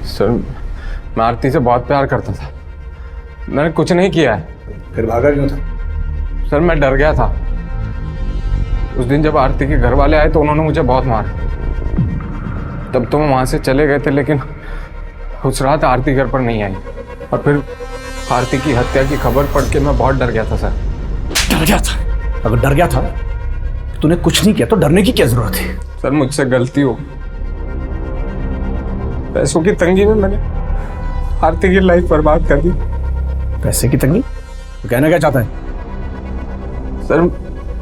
सर, मैं आरती से बहुत प्यार करता था। मैंने कुछ नहीं किया है। फिर भागा क्यों था? सर, मैं डर गया था। उस दिन जब आरती के घर वाले आए तो उन्होंने मुझे बहुत मारा। तब तो हम वहाँ से चले गए थे, लेकिन उस रात आरती घर पर नहीं आई। और फिर आरती की हत्या की खबर पढ़ के मैं बहुत डर गया था सर। डर गया था? अगर डर गया था तूने कुछ नहीं किया तो डरने की क्या जरूरत है? सर, मुझसे गलती हो। पैसों की तंगी में मैंने आरती की लाइफ बर्बाद कर दी। पैसे की तंगी? तो कहना क्या चाहता है? सर,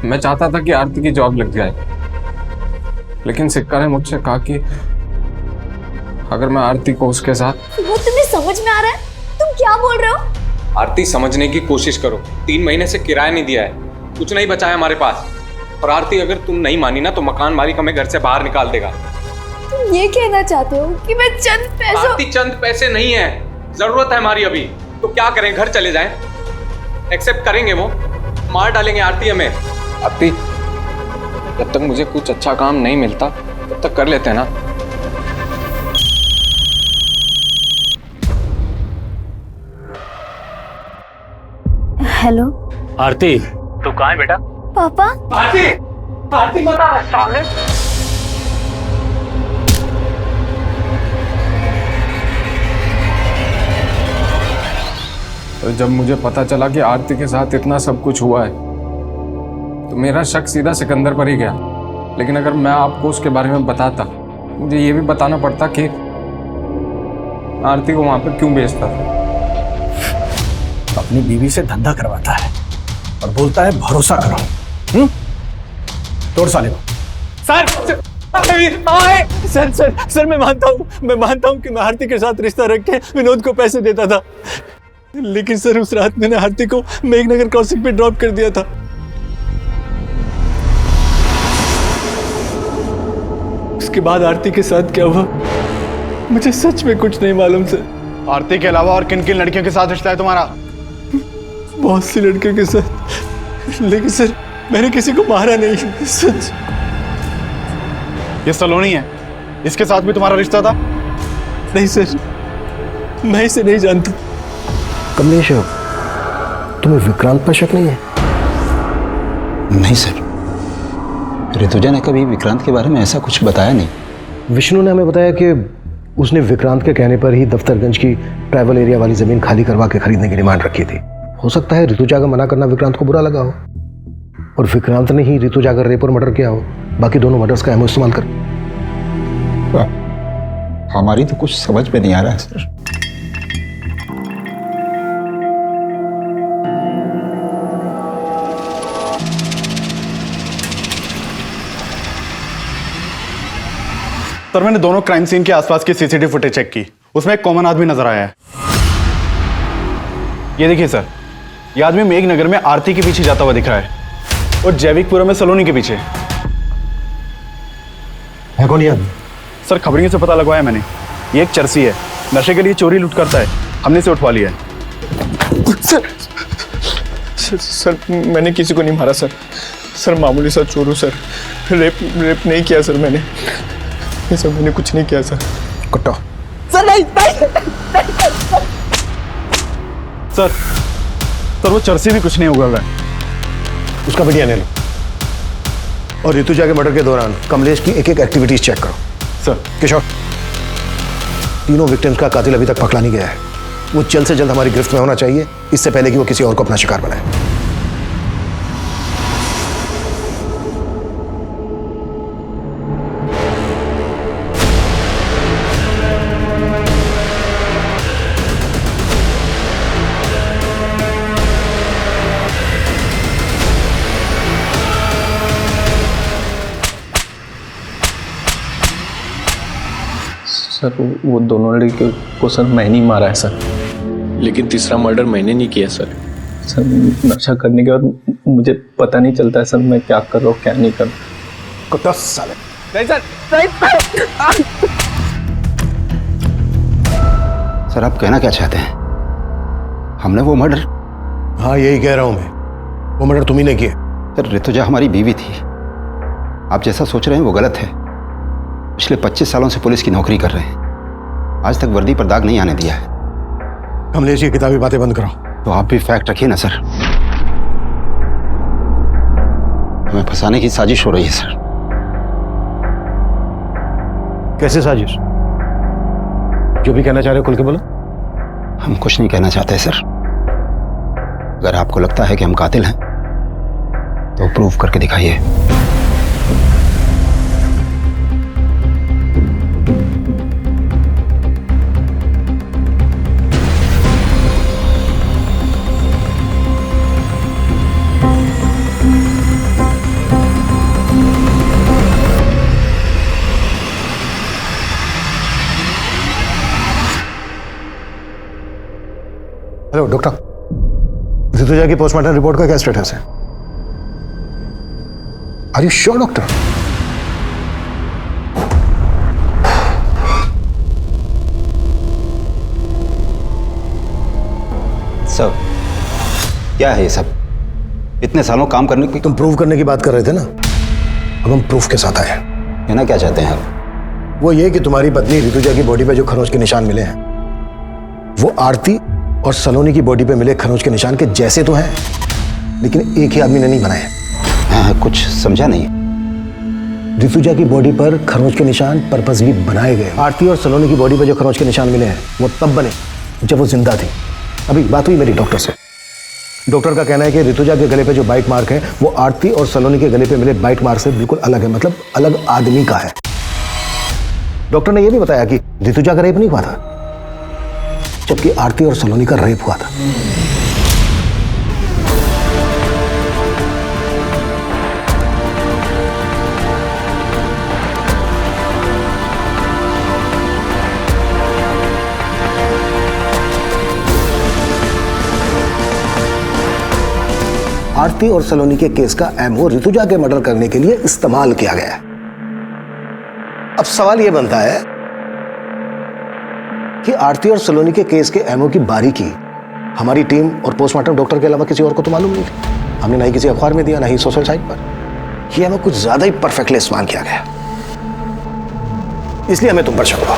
मैं चाहता था कि आरती की जॉब लग जाए, लेकिन सिक्का ने मुझसे कहा कि अगर मैं आरती को उसके साथ... वो तुम्हें समझ में आ रहा है? तुम क्या बोल रहे हो? आरती, समझने की कोशिश करो। 3 महीने से किराया नहीं दिया है, कुछ नहीं बचा है हमारे पास। और आरती, अगर तुम नहीं मानी ना तो मकान मालिक हमें घर से बाहर निकाल देगा। तुम ये कहना चाहते हो कि मैं चंद पैसों... आरती, चंद पैसे नहीं है, जरूरत है हमारी अभी। तो क्या करें, घर चले जाएं? एक्सेप्ट करेंगे वो? मार डालेंगे आरती हमें। आरती, जब तक मुझे कुछ अच्छा काम नहीं मिलता तब तक कर लेते हैं ना। हेलो आरती, तू कहाँ है बेटा? पापा। आरती, आरती बता साले। तो जब मुझे पता चला कि आरती के साथ इतना सब कुछ हुआ है तो मेरा शक सीधा सिकंदर पर ही गया। लेकिन अगर मैं आपको उसके बारे में बताता मुझे ये भी बताना पड़ता कि आरती को वहां पर क्यों भेजता था। अपनी बीवी से धंधा करवाता है और बोलता है भरोसा करो। तोड़ साले को। सर सर सर सर मैं मानता हूँ कि मैं आरती के साथ रिश्ता रख के विनोद को पैसे देता था, लेकिन सर उस रात मैंने आरती को मेघनगर क्रॉसिंग पे ड्रॉप कर दिया था। उसके बाद आरती के साथ क्या हुआ मुझे सच में कुछ नहीं मालूम सर। आरती के अलावा और किन किन लड़कियों के साथ रिश्ता है तुम्हारा? बहुत सी लड़कियों के साथ, लेकिन सर मैंने किसी को मारा नहीं। सच। ये सलोनी है, इसके साथ भी तुम्हारा रिश्ता था? नहीं सर, मैं इसे नहीं जानता। कमलेश, तुम्हें विक्रांत पर शक नहीं है? नहीं सर, ऋतुजा ने कभी विक्रांत के बारे में ऐसा कुछ बताया नहीं। विष्णु ने हमें बताया कि उसने विक्रांत के कहने पर ही दफ्तरगंज की ट्रैवल एरिया वाली जमीन खाली करवा के खरीदने की डिमांड रखी थी। हो सकता है ऋतुजा का मना करना विक्रांत को बुरा लगा हो और विक्रांत ने ही ऋतुजा का रेप और मर्डर किया हो, बाकी दोनों मर्डर्स का एमओ इस्तेमाल कर। हमारी तो कुछ समझ में नहीं आ रहा है सर। सर मैंने दोनों क्राइम सीन के आसपास की सीसीटीवी फुटेज चेक की, उसमें एक कॉमन आदमी नजर आया है। ये देखिए सर, ये आदमी मेघनगर में आरती के पीछे जाता हुआ दिख रहा है और जैविकपुरा में सलोनी के पीछे। है कौन ये आदमी? सर खबरियों से पता लगवाया मैंने, ये एक चरसी है, नशे के लिए चोरी लूट करता है, हमने इसे उठवा लिया है। सर मैंने किसी को नहीं मारा सर। सर मामूली सा चोर हूँ सर, रेप नहीं किया सर मैंने। सर मैंने कुछ नहीं किया सर। कुट्टो। सर नहीं। सर वो चरसी भी कुछ नहीं उगल रहा है। उसका वीडियो ले लो और ऋतुजा के मर्डर के दौरान कमलेश की एक एक एक्टिविटीज चेक करो। सर। किशोर, तीनों विक्टिम्स का कातिल अभी तक पकड़ा नहीं गया है। वो जल्द से जल्द हमारी गिरफ्त में होना चाहिए, इससे पहले कि वो किसी और को अपना शिकार बनाए। सर वो दोनों लड़के को सर मैंने ही मारा है सर। लेकिन तीसरा मर्डर मैंने नहीं किया सर। सर नशा करने के बाद मुझे पता नहीं चलता है सर मैं क्या कर रहा हूँ क्या नहीं कर रहा। कुत्ता साले। नहीं सर। सर आप कहना क्या चाहते हैं? हमने वो मर्डर? हाँ यही कह रहा हूं मैं, वो मर्डर तुम ही ने किया। सर ऋतुजा हमारी बीवी थी, आप जैसा सोच रहे हैं वो गलत है। पिछले 25 सालों से पुलिस की नौकरी कर रहे हैं, आज तक वर्दी पर दाग नहीं आने दिया है। कमलेश ये किताबी बातें बंद करो। तो आप भी फैक्ट रखिए ना सर। हमें फंसाने की साजिश हो रही है सर। कैसे साजिश? जो भी कहना चाह रहे हो खुल के बोलो। हम कुछ नहीं कहना चाहते सर। अगर आपको लगता है कि हम कातिल हैं तो प्रूव करके दिखाइए। हेलो डॉक्टर, ऋतुजा की पोस्टमार्टम रिपोर्ट का क्या स्टेटस है? Are you sure doctor? Sir क्या है ये सब? इतने सालों काम करने की तुम प्रूव करने की बात कर रहे थे ना, अब हम प्रूफ के साथ आए हैं। कहना क्या चाहते हैं आप? वो ये कि तुम्हारी पत्नी ऋतुजा की बॉडी पे जो खरोंच के निशान मिले हैं वो आरती और सलोनी की बॉडी पे मिले खरोंच के निशान के जैसे तो हैं, लेकिन एक ही आदमी ने नहीं बनाए। हाँ, कुछ समझा नहीं। ऋतुजा की बॉडी पर खरोंच के निशान पर्पसली बनाए गए। आरती और सलोनी की बॉडी पर जो खरोंच के निशान मिले हैं वो तब बने जब वो जिंदा थी। अभी बात हुई मेरी डॉक्टर से, डॉक्टर का कहना है कि ऋतुजा के गले पे जो बाइट मार्क है वो आरती और सलोनी के गले पे मिले बाइट मार्क से बिल्कुल अलग है, मतलब अलग आदमी का है। डॉक्टर ने यह भी बताया कि ऋतुजा का रेप नहीं हुआ था, जबकि आरती और सलोनी का रेप हुआ था। आरती और सलोनी के केस का एमओ ऋतुजा के मर्डर करने के लिए इस्तेमाल किया गया है। अब सवाल यह बनता है कि आरती और सलोनी के केस के एमओ की बारीकी हमारी टीम और पोस्टमार्टम डॉक्टर के अलावा किसी और को तो मालूम नहीं थी। हमने ना ही किसी अखबार में दिया, ना ही सोशल साइट पर। यह एमओ कुछ ज्यादा ही परफेक्टली इस्तेमाल किया गया, इसलिए हमें तुम पर शक हुआ।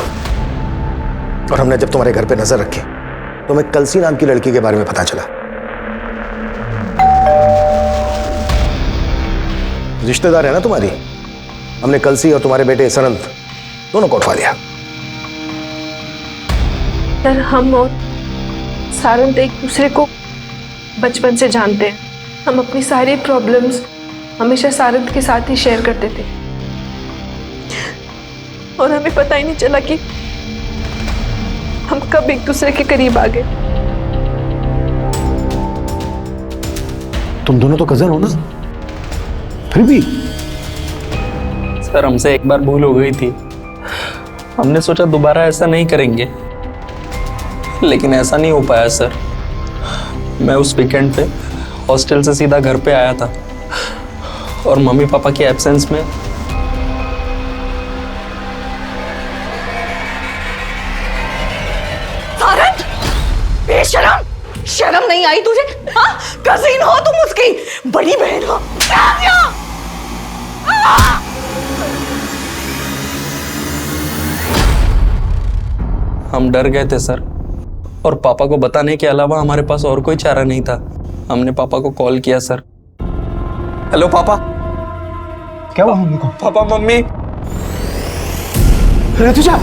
और हमने जब तुम्हारे घर पे नजर रखी तो हमें कलसी नाम की लड़की के बारे में पता चला। रिश्तेदार है ना तुम्हारी। हमने कलसी और तुम्हारे बेटे सरंत दोनों को उठवा लिया। सर, हम और सारंत एक दूसरे को बचपन से जानते हैं। हम अपनी सारी प्रॉब्लम्स हमेशा सारंत के साथ ही शेयर करते थे और हमें पता ही नहीं चला कि हम कब एक दूसरे के करीब आ गए। तुम दोनों तो कजन हो ना, फिर भी। सर, हमसे एक बार भूल हो गई थी। हमने सोचा दोबारा ऐसा नहीं करेंगे, लेकिन ऐसा नहीं हो पाया सर। मैं उस वीकेंड पे हॉस्टल से सीधा घर पे आया था और मम्मी पापा की एब्सेंस में सारंग, बेशरम, शर्म नहीं आई तुझे? हाँ, कजिन हो तुम उसकी, बड़ी बहन हो। हम डर गए थे सर, और पापा को बताने के अलावा हमारे पास और कोई चारा नहीं था। हमने पापा को कॉल किया सर। हेलो पापा। क्या हुआ मम्मी को? पापा, मम्मी। ऋतुजा,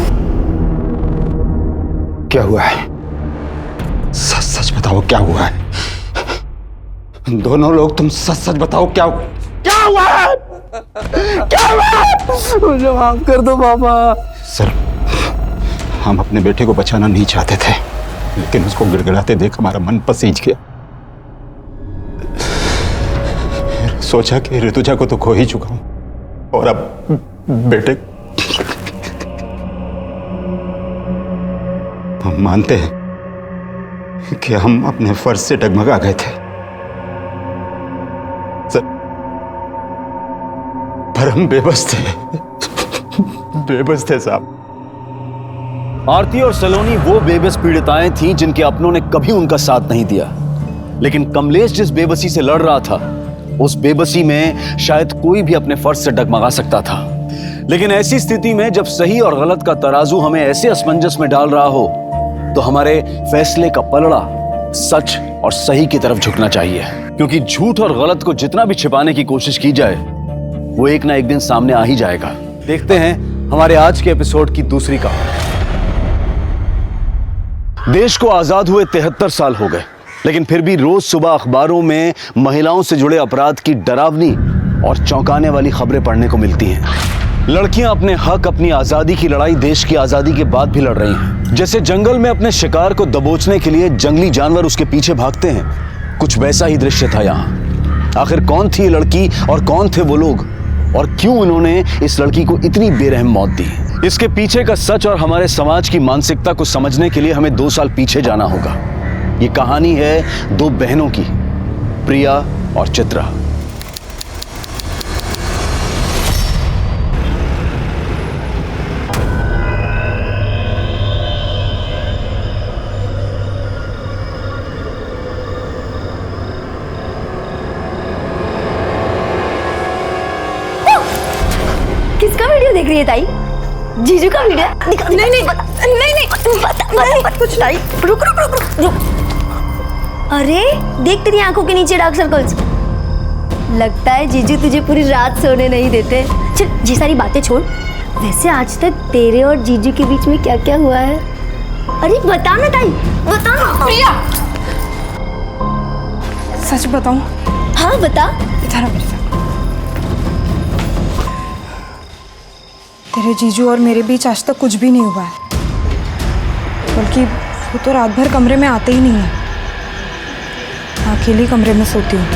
क्या हुआ है? सच सच बताओ क्या हुआ है? दोनों लोग तुम सच सच बताओ क्या हुआ है? क्या हुआ है? मुझे माफ कर दो पापा। सर, हम अपने बेटे को बचाना नहीं चाहते थे, लेकिन उसको गिड़गिड़ाते देख हमारा मन पसीज गया। सोचा कि ऋतुजा को तो खो ही चुका हूं, और अब बेटे। हम मानते हैं कि हम अपने फर्ज से डगमगा गए थे सर, पर हम बेबस थे साहब। आरती और सलोनी वो बेबस पीड़िताएं थीं जिनके अपनों ने कभी उनका साथ नहीं दिया। लेकिन कमलेश जिस बेबसी से लड़ रहा था, उस बेबसी में शायद कोई भी अपने फर्ज से डगमगा सकता था। लेकिन ऐसी स्थिति में जब सही और गलत का तराजू हमें ऐसे असमंजस में डाल रहा हो, तो हमारे फैसले का पलड़ा सच और सही की तरफ झुकना चाहिए। क्योंकि झूठ और गलत को जितना भी छिपाने की कोशिश की जाए, वो एक ना एक दिन सामने आ ही जाएगा। देखते हैं हमारे आज के एपिसोड की दूसरी कहानी। देश को आजाद हुए 73 साल हो गए, लेकिन फिर भी रोज सुबह अखबारों में महिलाओं से जुड़े अपराध की डरावनी और चौंकाने वाली खबरें पढ़ने को मिलती हैं। लड़कियां अपने हक, अपनी आजादी की लड़ाई देश की आजादी के बाद भी लड़ रही हैं। जैसे जंगल में अपने शिकार को दबोचने के लिए जंगली जानवर उसके पीछे भागते हैं, कुछ वैसा ही दृश्य था यहाँ। आखिर कौन थी ये लड़की और कौन थे वो लोग, और क्यों उन्होंने इस लड़की को इतनी बेरहम मौत दी? इसके पीछे का सच और हमारे समाज की मानसिकता को समझने के लिए हमें 2 साल पीछे जाना होगा। ये कहानी है 2 बहनों की, प्रिया और चित्रा। किसका वीडियो देख रही है ताई? जीजू का वीडियो? नहीं नहीं कुछ नहीं। रुक रुक रुक रुक रुक। अरे देख, तेरी आंखों के नीचे डार्क सर्कल्स। लगता है जीजू तुझे पूरी रात सोने नहीं देते। चल ये सारी बातें छोड़, वैसे आज तक तेरे और जीजू के बीच में क्या क्या हुआ है? अरे बता ना ताई, बता ना। प्रिया, सच बताऊं? हाँ बता। इधर आ मेरे साथ। तेरे जीजू और मेरे बीच आज तक कुछ भी नहीं हुआ है, बल्कि वो तो रात भर कमरे में आते ही नहीं है। अकेली कमरे में सोती हूँ।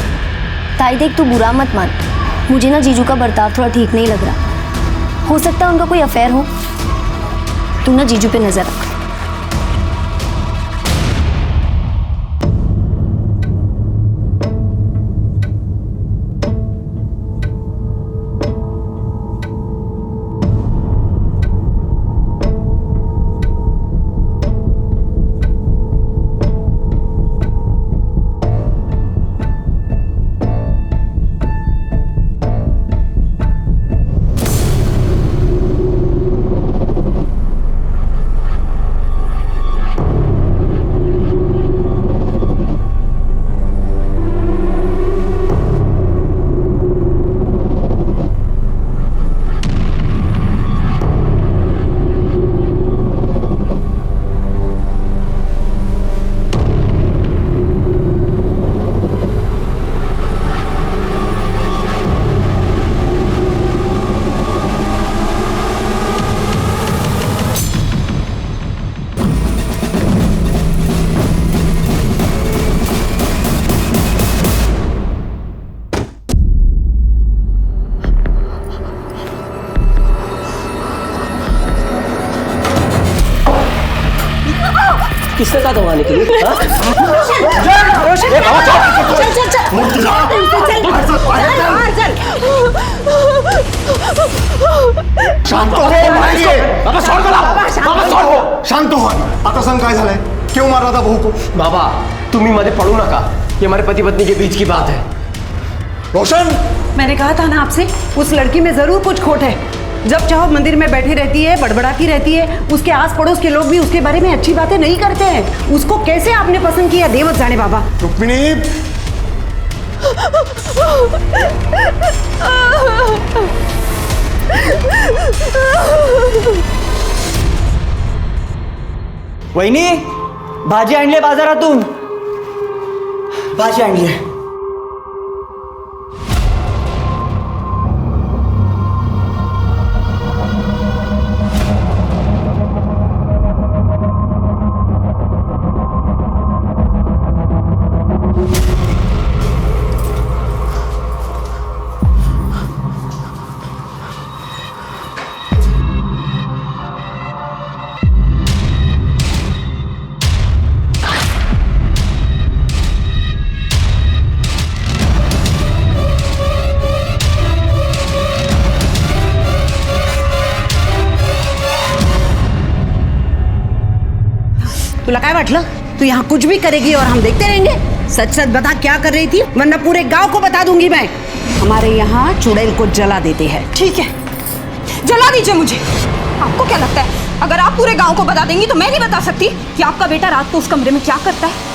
ताई देख, तू बुरा मत मान, मुझे ना जीजू का बर्ताव थोड़ा ठीक नहीं लग रहा। हो सकता है उनका कोई अफेयर हो। तू ना जीजू पे नजर रख। किसने कहा दवाने के लिए? शांत हो शांत हो. आता सांग काय झालंय? क्यों मार रहा था बहू को? बाबा तुम्ही मध्ये पडू नका, ये हमारे पति पत्नी के बीच की बात है. रोशन, मैंने कहा था ना आपसे, उस लड़की में जरूर कुछ खोट है. जब चाहो मंदिर में बैठी रहती है, बड़बड़ाती रहती है. उसके आस पड़ोस के लोग भी उसके बारे में अच्छी बातें नहीं करते हैं. उसको कैसे आपने पसंद किया, देवत जाने बाबा. रुक्मिणी, वहिनी, भाजी आणली बाजारातून. भाजी आणली. तुला काय वाटलं? तू यहाँ कुछ भी करेगी और हम देखते रहेंगे? सच सच बता, क्या कर रही थी, वरना पूरे गांव को बता दूंगी मैं. हमारे यहाँ चुड़ैल को जला देते हैं. ठीक है, जला दीजिए मुझे. आपको क्या लगता है, अगर आप पूरे गांव को बता देंगी तो मैं नहीं बता सकती कि आपका बेटा रात को उस कमरे में क्या करता है?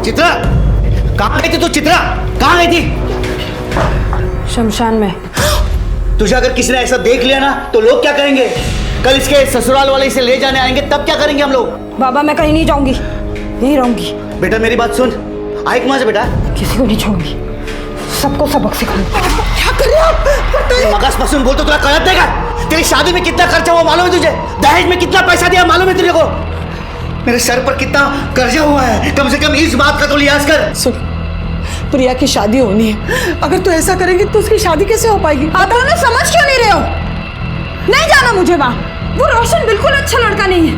चित्रा, कहाँ गई थी तू? चित्रा, कहाँ गई थी? शमशान में. तुझे अगर किसी ने ऐसा देख लिया ना तो लोग क्या करेंगे? कल इसके ससुराल वाले इसे ले जाने आएंगे, तब क्या करेंगे हम लोग? बाबा मैं कहीं नहीं जाऊंगी, यहीं रहूंगी. बेटा मेरी बात सुन, ऐक माझं बेटा. किसी को नहीं छोड़ूंगी, सबको सबक सिखाऊंगी. क्या कर रहे हो आप? मगासपासून बोलतो, तुला कळत नहीं का? तेरी शादी में कितना खर्चा हुआ मालूम है तुझे? दहेज में कितना पैसा दिया मालूम है तुझे को? मेरे सर पर कितना कर्जा हुआ है, कम से कम इस बात का तो लिहाज कर. सुन, प्रिया की शादी होनी है. अगर तू ऐसा करेंगी तो उसकी शादी कैसे हो पाएगी? आप दोनों समझ क्यों नहीं रहे हो? नहीं जाना मुझे वहाँ. वो रोशन बिल्कुल अच्छा लड़का नहीं है.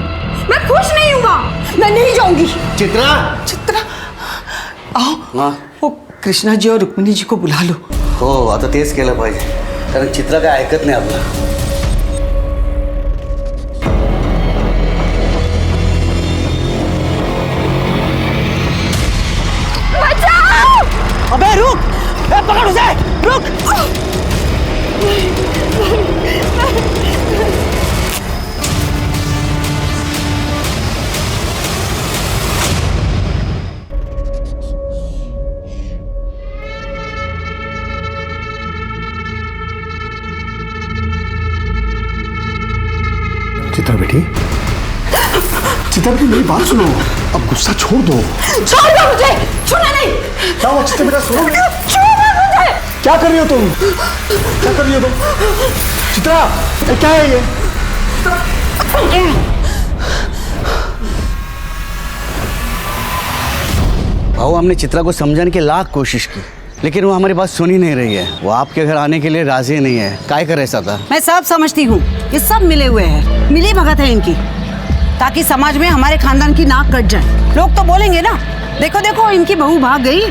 मैं खुश नहीं हूँ वहाँ. मैं नहीं जाऊंगी. चित्रा, चित्रा, आओ. वो कृष्णा जी और रुक्मिणी जी को बुला लो. हो, आता तेच केलं पाहिजे, कारण चित्रा काय ऐकत नाही आपलं. अबे रुक, पकड़ उसे, रुक. चित्रा बेटा मेरी बात सुनो, अब गुस्सा छोड़ दो। छोड़ दो मुझे, छूना नहीं। क्या हुआ चित्रा बेटा, सुनो। छोड़ो मुझे। क्या कर रही हो तुम? क्या कर रही हो तुम? चित्रा, ये क्या है ये? भाऊ हमने चित्रा को समझाने की लाख कोशिश की, लेकिन वो हमारी बात सुन ही नहीं रही है। वो आपके घर आने के लिए राजी नहीं है। काय कर ऐसा था? मैं सब समझती हूँ, ये सब मिले हुए हैं, मिली भगत है इनकी, ताकि समाज में हमारे खानदान की नाक कट जाए। लोग तो बोलेंगे ना, देखो देखो इनकी बहू भाग गई,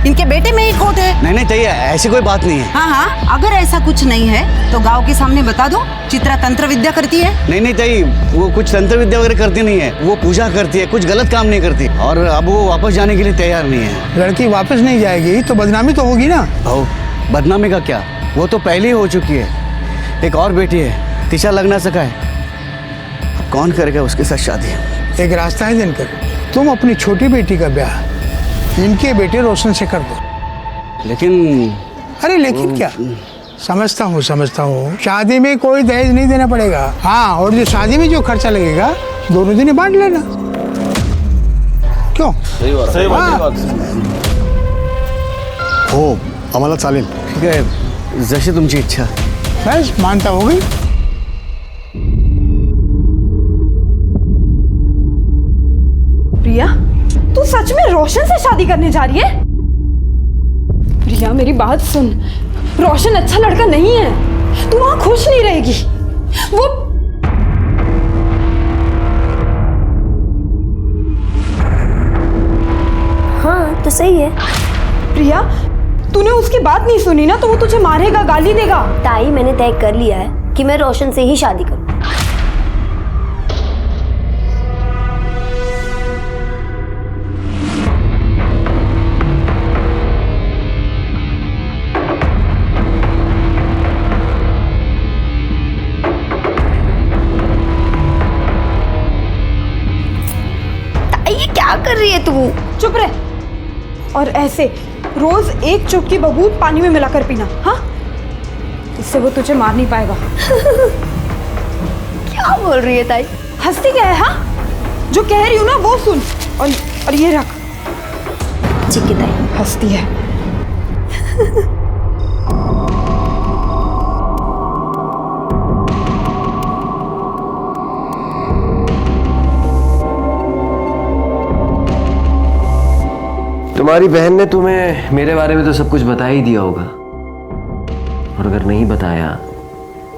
इनके बेटे में ही खोट है। नहीं नहीं चाहिए, ऐसी कोई बात नहीं है। हाँ हाँ, अगर ऐसा कुछ नहीं है तो गांव के सामने बता दो चित्रा तंत्र विद्या करती है। नहीं नहीं चाहिए, वो कुछ तंत्र विद्या वगैरह करती नहीं है, वो पूजा करती है, कुछ गलत काम नहीं करती, और अब वो वापस जाने के लिए तैयार नहीं है। लड़की वापस नहीं जाएगी तो बदनामी तो होगी ना। भाऊ बदनामी का क्या, वो तो पहले ही हो चुकी है। एक और बेटी है, तिशा लग ना सका है, अब कौन करेगा उसके साथ शादी? एक रास्ता है दिनकर, तुम अपनी छोटी बेटी का ब्याह इनके बेटे रोशन से कर दो। लेकिन अरे लेकिन क्या, समझता हूँ शादी में कोई दहेज नहीं देना पड़ेगा। हाँ, और जो शादी में जो खर्चा लगेगा दोनों दिन बांट लेना। क्यों? सही बात, सही बात। हो आम्हाला चालेल। ठीक आहे, जशी तुमची इच्छा। बस मानता हो गई। प्रिया, तू सच में रोशन से शादी करने जा रही है? प्रिया मेरी बात सुन, रोशन अच्छा लड़का नहीं है, तू वहां खुश नहीं रहेगी। वो हाँ तो सही है। प्रिया, तूने उसकी बात नहीं सुनी ना, तो वो तुझे मारेगा, गाली देगा। ताई मैंने तय कर लिया है कि मैं रोशन से ही शादी करूँ। क्या कर रही है तू? चुप रह। और ऐसे रोज एक चुटकी बबूल पानी में मिलाकर पीना, हाँ? इससे वो तुझे मार नहीं पाएगा। क्या बोल रही है ताई? हंसती क्या है? हाँ, जो कह रही हूँ ना वो सुन, और ये रख। ठीक है ताई। हंसती है। तुम्हारी बहन ने तुम्हें मेरे बारे में तो सब कुछ बता ही दिया होगा, और अगर नहीं बताया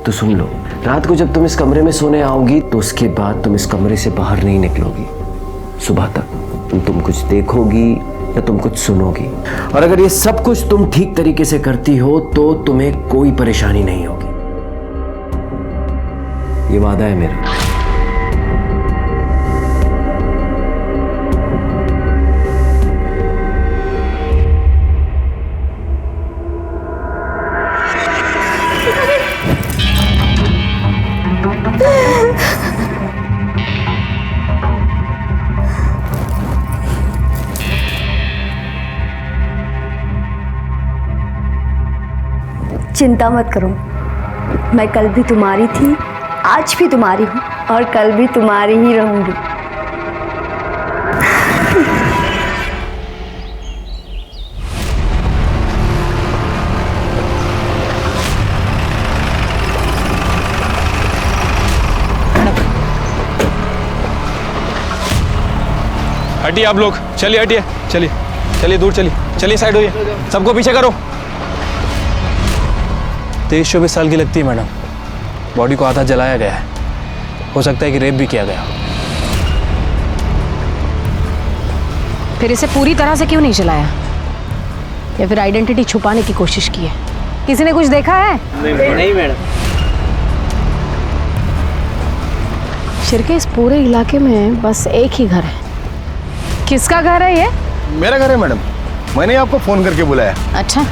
तो सुन लो, रात को जब तुम इस कमरे में सोने आओगी तो उसके बाद तुम इस कमरे से बाहर नहीं निकलोगी। सुबह तक तुम कुछ देखोगी या तुम कुछ सुनोगी, और अगर ये सब कुछ तुम ठीक तरीके से करती हो तो तुम्हें कोई परेशानी नहीं होगी। ये वादा है मेरा। चिंता मत करो, मैं कल भी तुम्हारी थी, आज भी तुम्हारी हूँ, और कल भी तुम्हारी ही रहूंगी। हटिए आप लोग, चलिए हटिए, चलिए चलिए दूर चलिए, चलिए साइड होइए, सबको पीछे करो। 23-24 साल की लगती है मैडम, बॉडी को आधा जलाया गया है, हो सकता है कि रेप भी किया गया। फिर इसे पूरी तरह से क्यों नहीं जलाया, या फिर आइडेंटिटी छुपाने की कोशिश की है? किसी ने कुछ देखा है? नहीं मैडम। शिरके, इस पूरे इलाके में बस एक ही घर है। किसका घर है ये? मेरा घर है मैडम, मैंने आपको फोन करके बुलाया। अच्छा,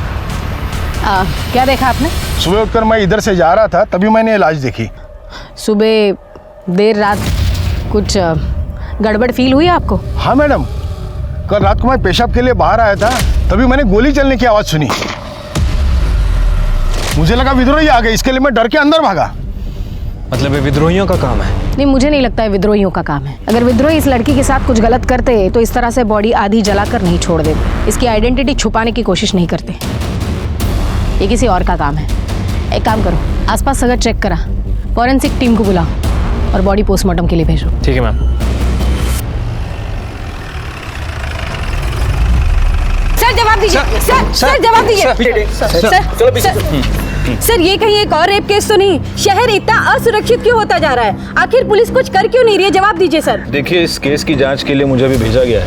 क्या देखा आपने? सुबह उठकर मैं इधर से जा रहा था, तभी मैंने लाश देखी। सुबह देर रात कुछ गड़बड़ फील हुई आपको? हाँ मैडम, कल रात को मैं पेशाब के लिए बाहर आया था, तभी मैंने गोली चलने की आवाज सुनी। मुझे लगा विद्रोही आ गए, इसके लिए मैं डर के अंदर भागा। मतलब ये विद्रोहियों का काम है? नहीं, मुझे नहीं लगता है विद्रोहियों का काम है। अगर विद्रोही इस लड़की के साथ कुछ गलत करते तो इस तरह से बॉडी आधी जलाकर नहीं छोड़ देते। इसकी आइडेंटिटी छुपाने की कोशिश नहीं करते। ये किसी और का काम है। एक काम करो, आसपास अगर चेक करा, फॉरेंसिक टीम को बुलाओ और बॉडी पोस्टमार्टम के लिए भेजो। ठीक है मैम। सर जवाब दीजिए। सर जवाब दीजिए। सर ये कहीं एक और रेप केस तो नहीं? शहर इतना असुरक्षित क्यों होता जा रहा है? आखिर पुलिस कुछ कर क्यों नहीं रही है? जवाब दीजिए सर। देखिए, इस केस की जांच के लिए मुझे अभी भेजा गया है।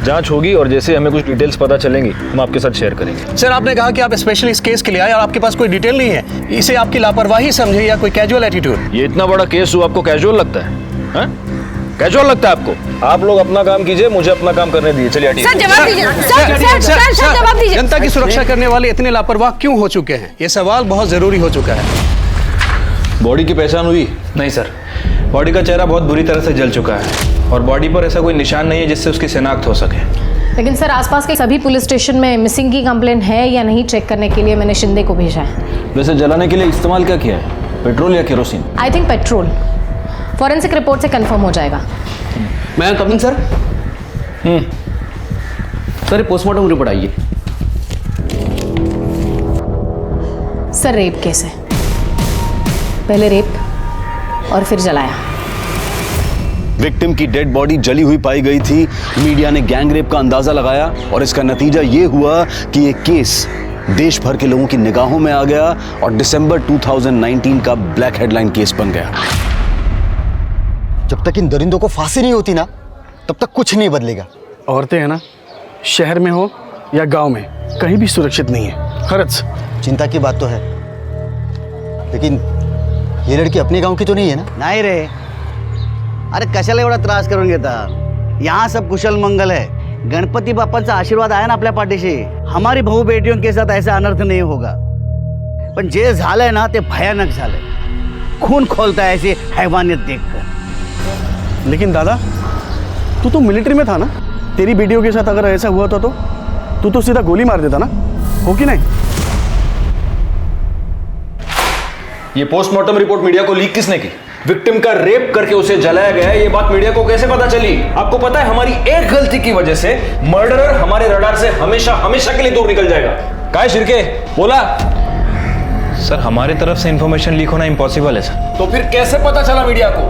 जांच होगी और जैसे हमें कुछ डिटेल्स पता चलेंगी हम आपके साथ शेयर करेंगे। सर, आपने कहा कि आप स्पेशली इस केस के लिए आए और आपके पास कोई डिटेल नहीं है। इसे आपकी लापरवाही समझे या कोई कैजुअल एटीट्यूड? ये इतना बड़ा केस हुआ, आपको कैजुअल लगता है? कैजुअल लगता है आपको? आप लोग अपना काम कीजिए, मुझे अपना काम करने दीजिए। चलिए हटिए। सर जवाब दीजिए। सर जवाब दीजिए। जनता की सुरक्षा करने वाले इतने लापरवाह क्यों हो चुके हैं? ये सवाल बहुत जरूरी हो चुका है। बॉडी की पहचान हुई? नहीं सर, बॉडी का चेहरा बहुत बुरी तरह से जल चुका है और बॉडी पर ऐसा कोई निशान नहीं है जिससे उसकी शिनाख्त हो सके। लेकिन सर, आसपास के सभी पुलिस स्टेशन में मिसिंग की कंप्लेंट है या नहीं चेक करने के लिए मैंने शिंदे को भेजा है। वैसे जलाने के लिए इस्तेमाल क्या किया है, पेट्रोल या kerosene? I think petrol. Forensic report से कंफर्म हो जाएगा। मैं coming sir. Sir postmortem report आइए। सर रेप केस है, पहले रेप और फिर जलाया। विक्टिम की डेड बॉडी जली हुई पाई गई थी। मीडिया ने गैंग रेप का अंदाजा लगाया और इसका नतीजा ये हुआ कि ये केस देश भर के लोगों की निगाहों में आ गया और दिसंबर 2019 का ब्लैक हेडलाइन केस बन गया। जब तक इन दरिंदों को फांसी नहीं होती ना, तब तक कुछ नहीं बदलेगा। औरतें हैं ना, शहर में हो या गांव में, कहीं भी सुरक्षित नहीं है। खरच चिंता की बात तो है, लेकिन ये लड़की अपने गांव की तो नहीं है ना? नाही रे, अरे कशाला एवढा त्रास करून घेता? यहाँ सब कुशल मंगल है। गणपति बाप्पाचा आशीर्वाद आहे ना आपल्या पाठीशी। हमारी भाऊ बेटियों के साथ ऐसा अनर्थ नहीं होगा। पण जे झालंय ना ते भयानक झालंय। खून खोलता है ऐसी हैवानियत देखकर। लेकिन दादा, तू तो मिलिट्री में था ना? तेरी बेटियों के साथ अगर ऐसा हुआ था तो तू तो सीधा गोली मार देता ना, हो कि नहीं? ये पोस्टमार्टम रिपोर्ट मीडिया को लीक किसने की? विक्टिम का रेप करके उसे जलाया गया है, ये बात मीडिया को कैसे पता चली? आपको पता है हमारी एक गलती की वजह से मर्डरर हमारे रडार से हमेशा हमेशा के लिए दूर निकल जाएगा। काय शिर्के, बोला। सर, हमारी तरफ से इंफॉर्मेशन लीक होना इम्पॉसिबल है सर। तो फिर कैसे पता चला मीडिया को?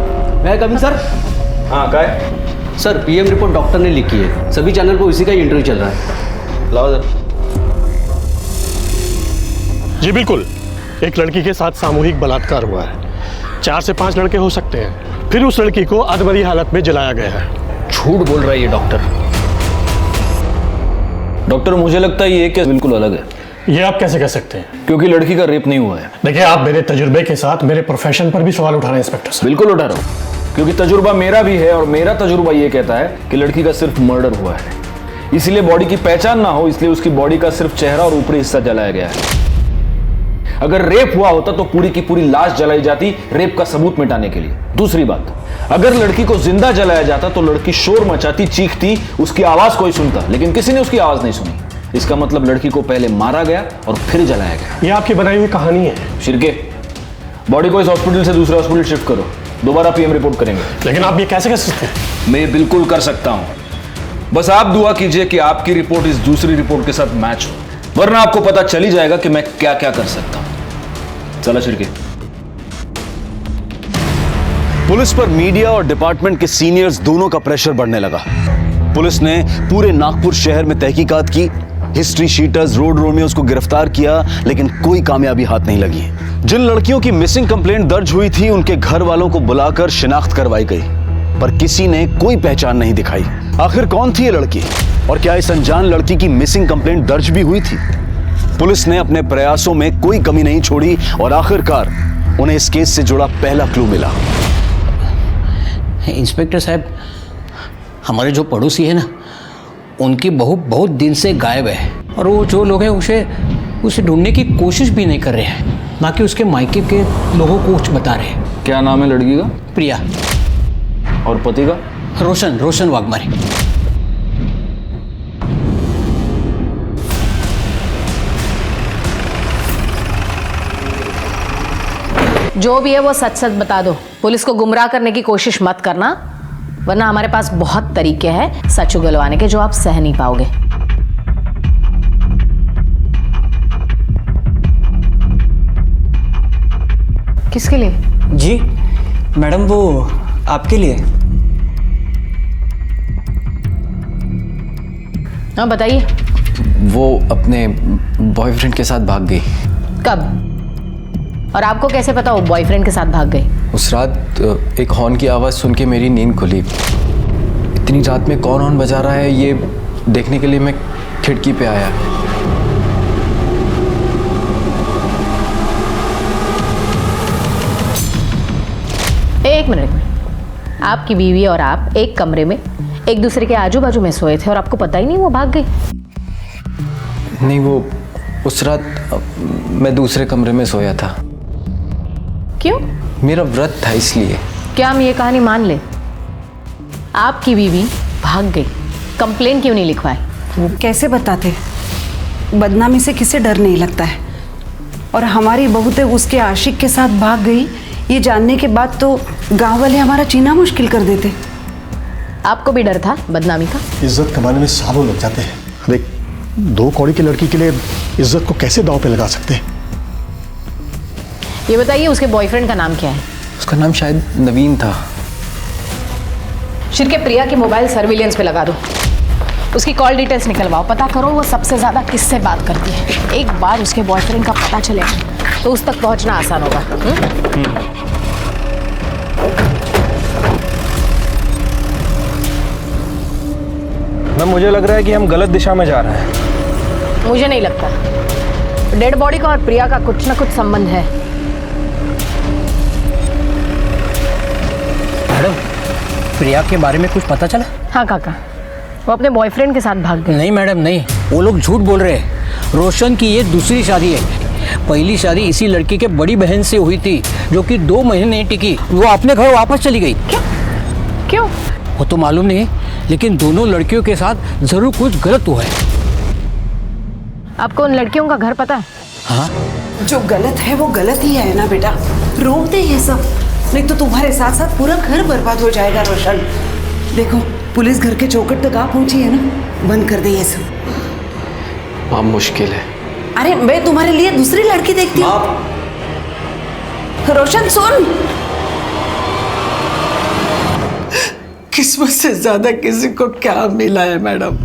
मैं कमिंग सर। हाँ काय? सर पीएम रिपोर्ट डॉक्टर ने लिखी है, सभी चैनल पर इसी का ही इंटरव्यू चल रहा है। लाओ सर। जी बिल्कुल, एक लड़की के साथ सामूहिक बलात्कार हुआ है। 4 से 5 लड़के हो सकते हैं। फिर उस लड़की को अधमरी हालत में जलाया गया है। झूठ बोल रहा है ये डॉक्टर। डॉक्टर, मुझे लगता है ये केस बिल्कुल अलग है। ये आप कैसे कह सकते हैं? क्योंकि लड़की का रेप नहीं हुआ है। देखिए, आप मेरे तजुर्बे के साथ मेरे प्रोफेशन पर भी सवाल उठा रहे हैं इंस्पेक्टर साहब। बिल्कुल उठा रहा हूँ, क्योंकि तजुर्बा मेरा भी है और मेरा तजुर्बा ये कहता है कि लड़की का सिर्फ मर्डर हुआ है। इसलिए बॉडी की पहचान ना हो, इसलिए उसकी बॉडी का सिर्फ चेहरा और ऊपरी हिस्सा जलाया गया है। अगर रेप हुआ होता तो पूरी की पूरी लाश जलाई जाती, रेप का सबूत मिटाने के लिए। दूसरी बात, अगर लड़की को जिंदा जलाया जाता तो लड़की शोर मचाती, चीखती, उसकी आवाज कोई सुनता, लेकिन किसी ने उसकी आवाज नहीं सुनी। इसका मतलब लड़की को पहले मारा गया और फिर जलाया गया। ये आपकी बनाई हुई कहानी है। शिर्के, बॉडी को इस हॉस्पिटल से दूसरे हॉस्पिटल शिफ्ट करो, दोबारा पीएम रिपोर्ट करेंगे। लेकिन आप ये कैसे कर सकते हैं? मैं बिल्कुल कर सकता हूं। बस आप दुआ कीजिए कि आपकी रिपोर्ट इस दूसरी रिपोर्ट के साथ मैच हो, वरना आपको पता चल ही जाएगा कि मैं क्या क्या कर सकता हूं। चला शिर्के। पुलिस पर मीडिया और डिपार्टमेंट के सीनियर्स दोनों का प्रेशर बढ़ने लगा। पुलिस ने पूरे नागपुर शहर में तहकीकात की, हिस्ट्री शीटर्स, रोड रोमियोज को गिरफ्तार किया, लेकिन कोई कामयाबी हाथ नहीं लगी। जिन लड़कियों की मिसिंग कंप्लेंट दर्ज हुई थी उनके घर वालों को बुलाकर शिनाख्त करवाई गई, पर किसी ने कोई पहचान नहीं दिखाई। आखिर कौन थी ये लड़की और क्या इस अनजान लड़की की मिसिंग कंप्लेंट दर्ज भी हुई थी? पुलिस ने अपने प्रयासों में कोई कमी नहीं छोड़ी और आखिरकार उन्हें इस केस से जुड़ा पहला क्लू मिला। इंस्पेक्टर साहब, हमारे जो पड़ोसी है ना, उनकी बहू बहुत दिन से गायब है और वो जो लोग हैं उसे ढूंढने की कोशिश भी नहीं कर रहे हैं, ना कि उसके मायके के लोगों को कुछ बता रहे हैं। क्या नाम है लड़की का? प्रिया। और पति का? रोशन वाघमारे। जो भी है वो सच सच बता दो। पुलिस को गुमराह करने की कोशिश मत करना, वरना हमारे पास बहुत तरीके हैं सच उगलवाने के जो आप सह नहीं पाओगे। किसके लिए? जी मैडम, वो आपके लिए। हाँ बताइए। वो अपने बॉयफ्रेंड के साथ भाग गई। कब? और आपको कैसे पता वो बॉयफ्रेंड के साथ भाग गई? उस रात एक हॉर्न की आवाज़ सुन के मेरी नींद खुली। इतनी रात में कौन हॉर्न बजा रहा है ये देखने के लिए मैं खिड़की पे आया। एक मिनट, आपकी बीवी और आप एक कमरे में एक दूसरे के आजू बाजू में सोए थे और आपको पता ही नहीं वो भाग गई? नहीं, वो उस रात मैं दूसरे कमरे में सोया था। क्यों? मेरा व्रत था इसलिए। क्या हम ये कहानी मान ले? आपकी बीवी भाग गई, कंप्लेन क्यों नहीं लिखवाई? वो कैसे बताते? बदनामी से किसे डर नहीं लगता है। और हमारी बहुतें उसके आशिक के साथ भाग गई, ये जानने के बाद तो गांव वाले हमारा जीना मुश्किल कर देते। आपको भी डर था बदनामी का? इज्जत कमाने में सालों लग जाते हैं। देख, 2 कौड़ी की लड़की के लिए इज्जत को कैसे दांव पे लगा सकते हैं? ये बताइए उसके बॉयफ्रेंड का नाम क्या है? उसका नाम शायद नवीन था। शिर के प्रिया की मोबाइल सर्विलेंस पे लगा दो, उसकी कॉल डिटेल्स निकलवाओ, पता करो वो सबसे ज्यादा किससे बात करती है। एक बार उसके बॉयफ्रेंड का पता चलेगा तो उस तक पहुंचना आसान होगा। मैम मुझे लग रहा है कि हम गलत दिशा में जा रहे हैं। मुझे नहीं लगता। डेड बॉडी का और प्रिया का कुछ ना कुछ संबंध है। मैडम, प्रिया के बारे में कुछ पता चला? हाँ काका, वो अपने बॉयफ्रेंड के साथ भाग गए। नहीं मैडम नहीं, वो लोग झूठ बोल रहे हैं। रोशन की ये दूसरी शादी है। पहली शादी इसी लड़की के बड़ी बहन से हुई थी जो कि 2 महीने नहीं टिकी, वो अपने घर वापस चली गई। क्यों? वो तो मालूम नहीं, लेकिन दोनों लड़कियों के साथ जरूर कुछ गलत हुआ है। आपको उन लड़कियों का घर पता है? हाँ, जो गलत है वो गलत ही है ना बेटा, रोक दे ये सब, नहीं तो तुम्हारे साथ साथ पूरा घर बर्बाद हो जाएगा। रोशन देखो, पुलिस घर के चौखट तक आ पहुंची है ना, बंद कर दे ये सब। अब मुश्किल है। अरे मैं तुम्हारे लिए दूसरी लड़की देखती हूँ। रोशन सुन, किस्मत से ज्यादा किसी को क्या मिला है मैडम?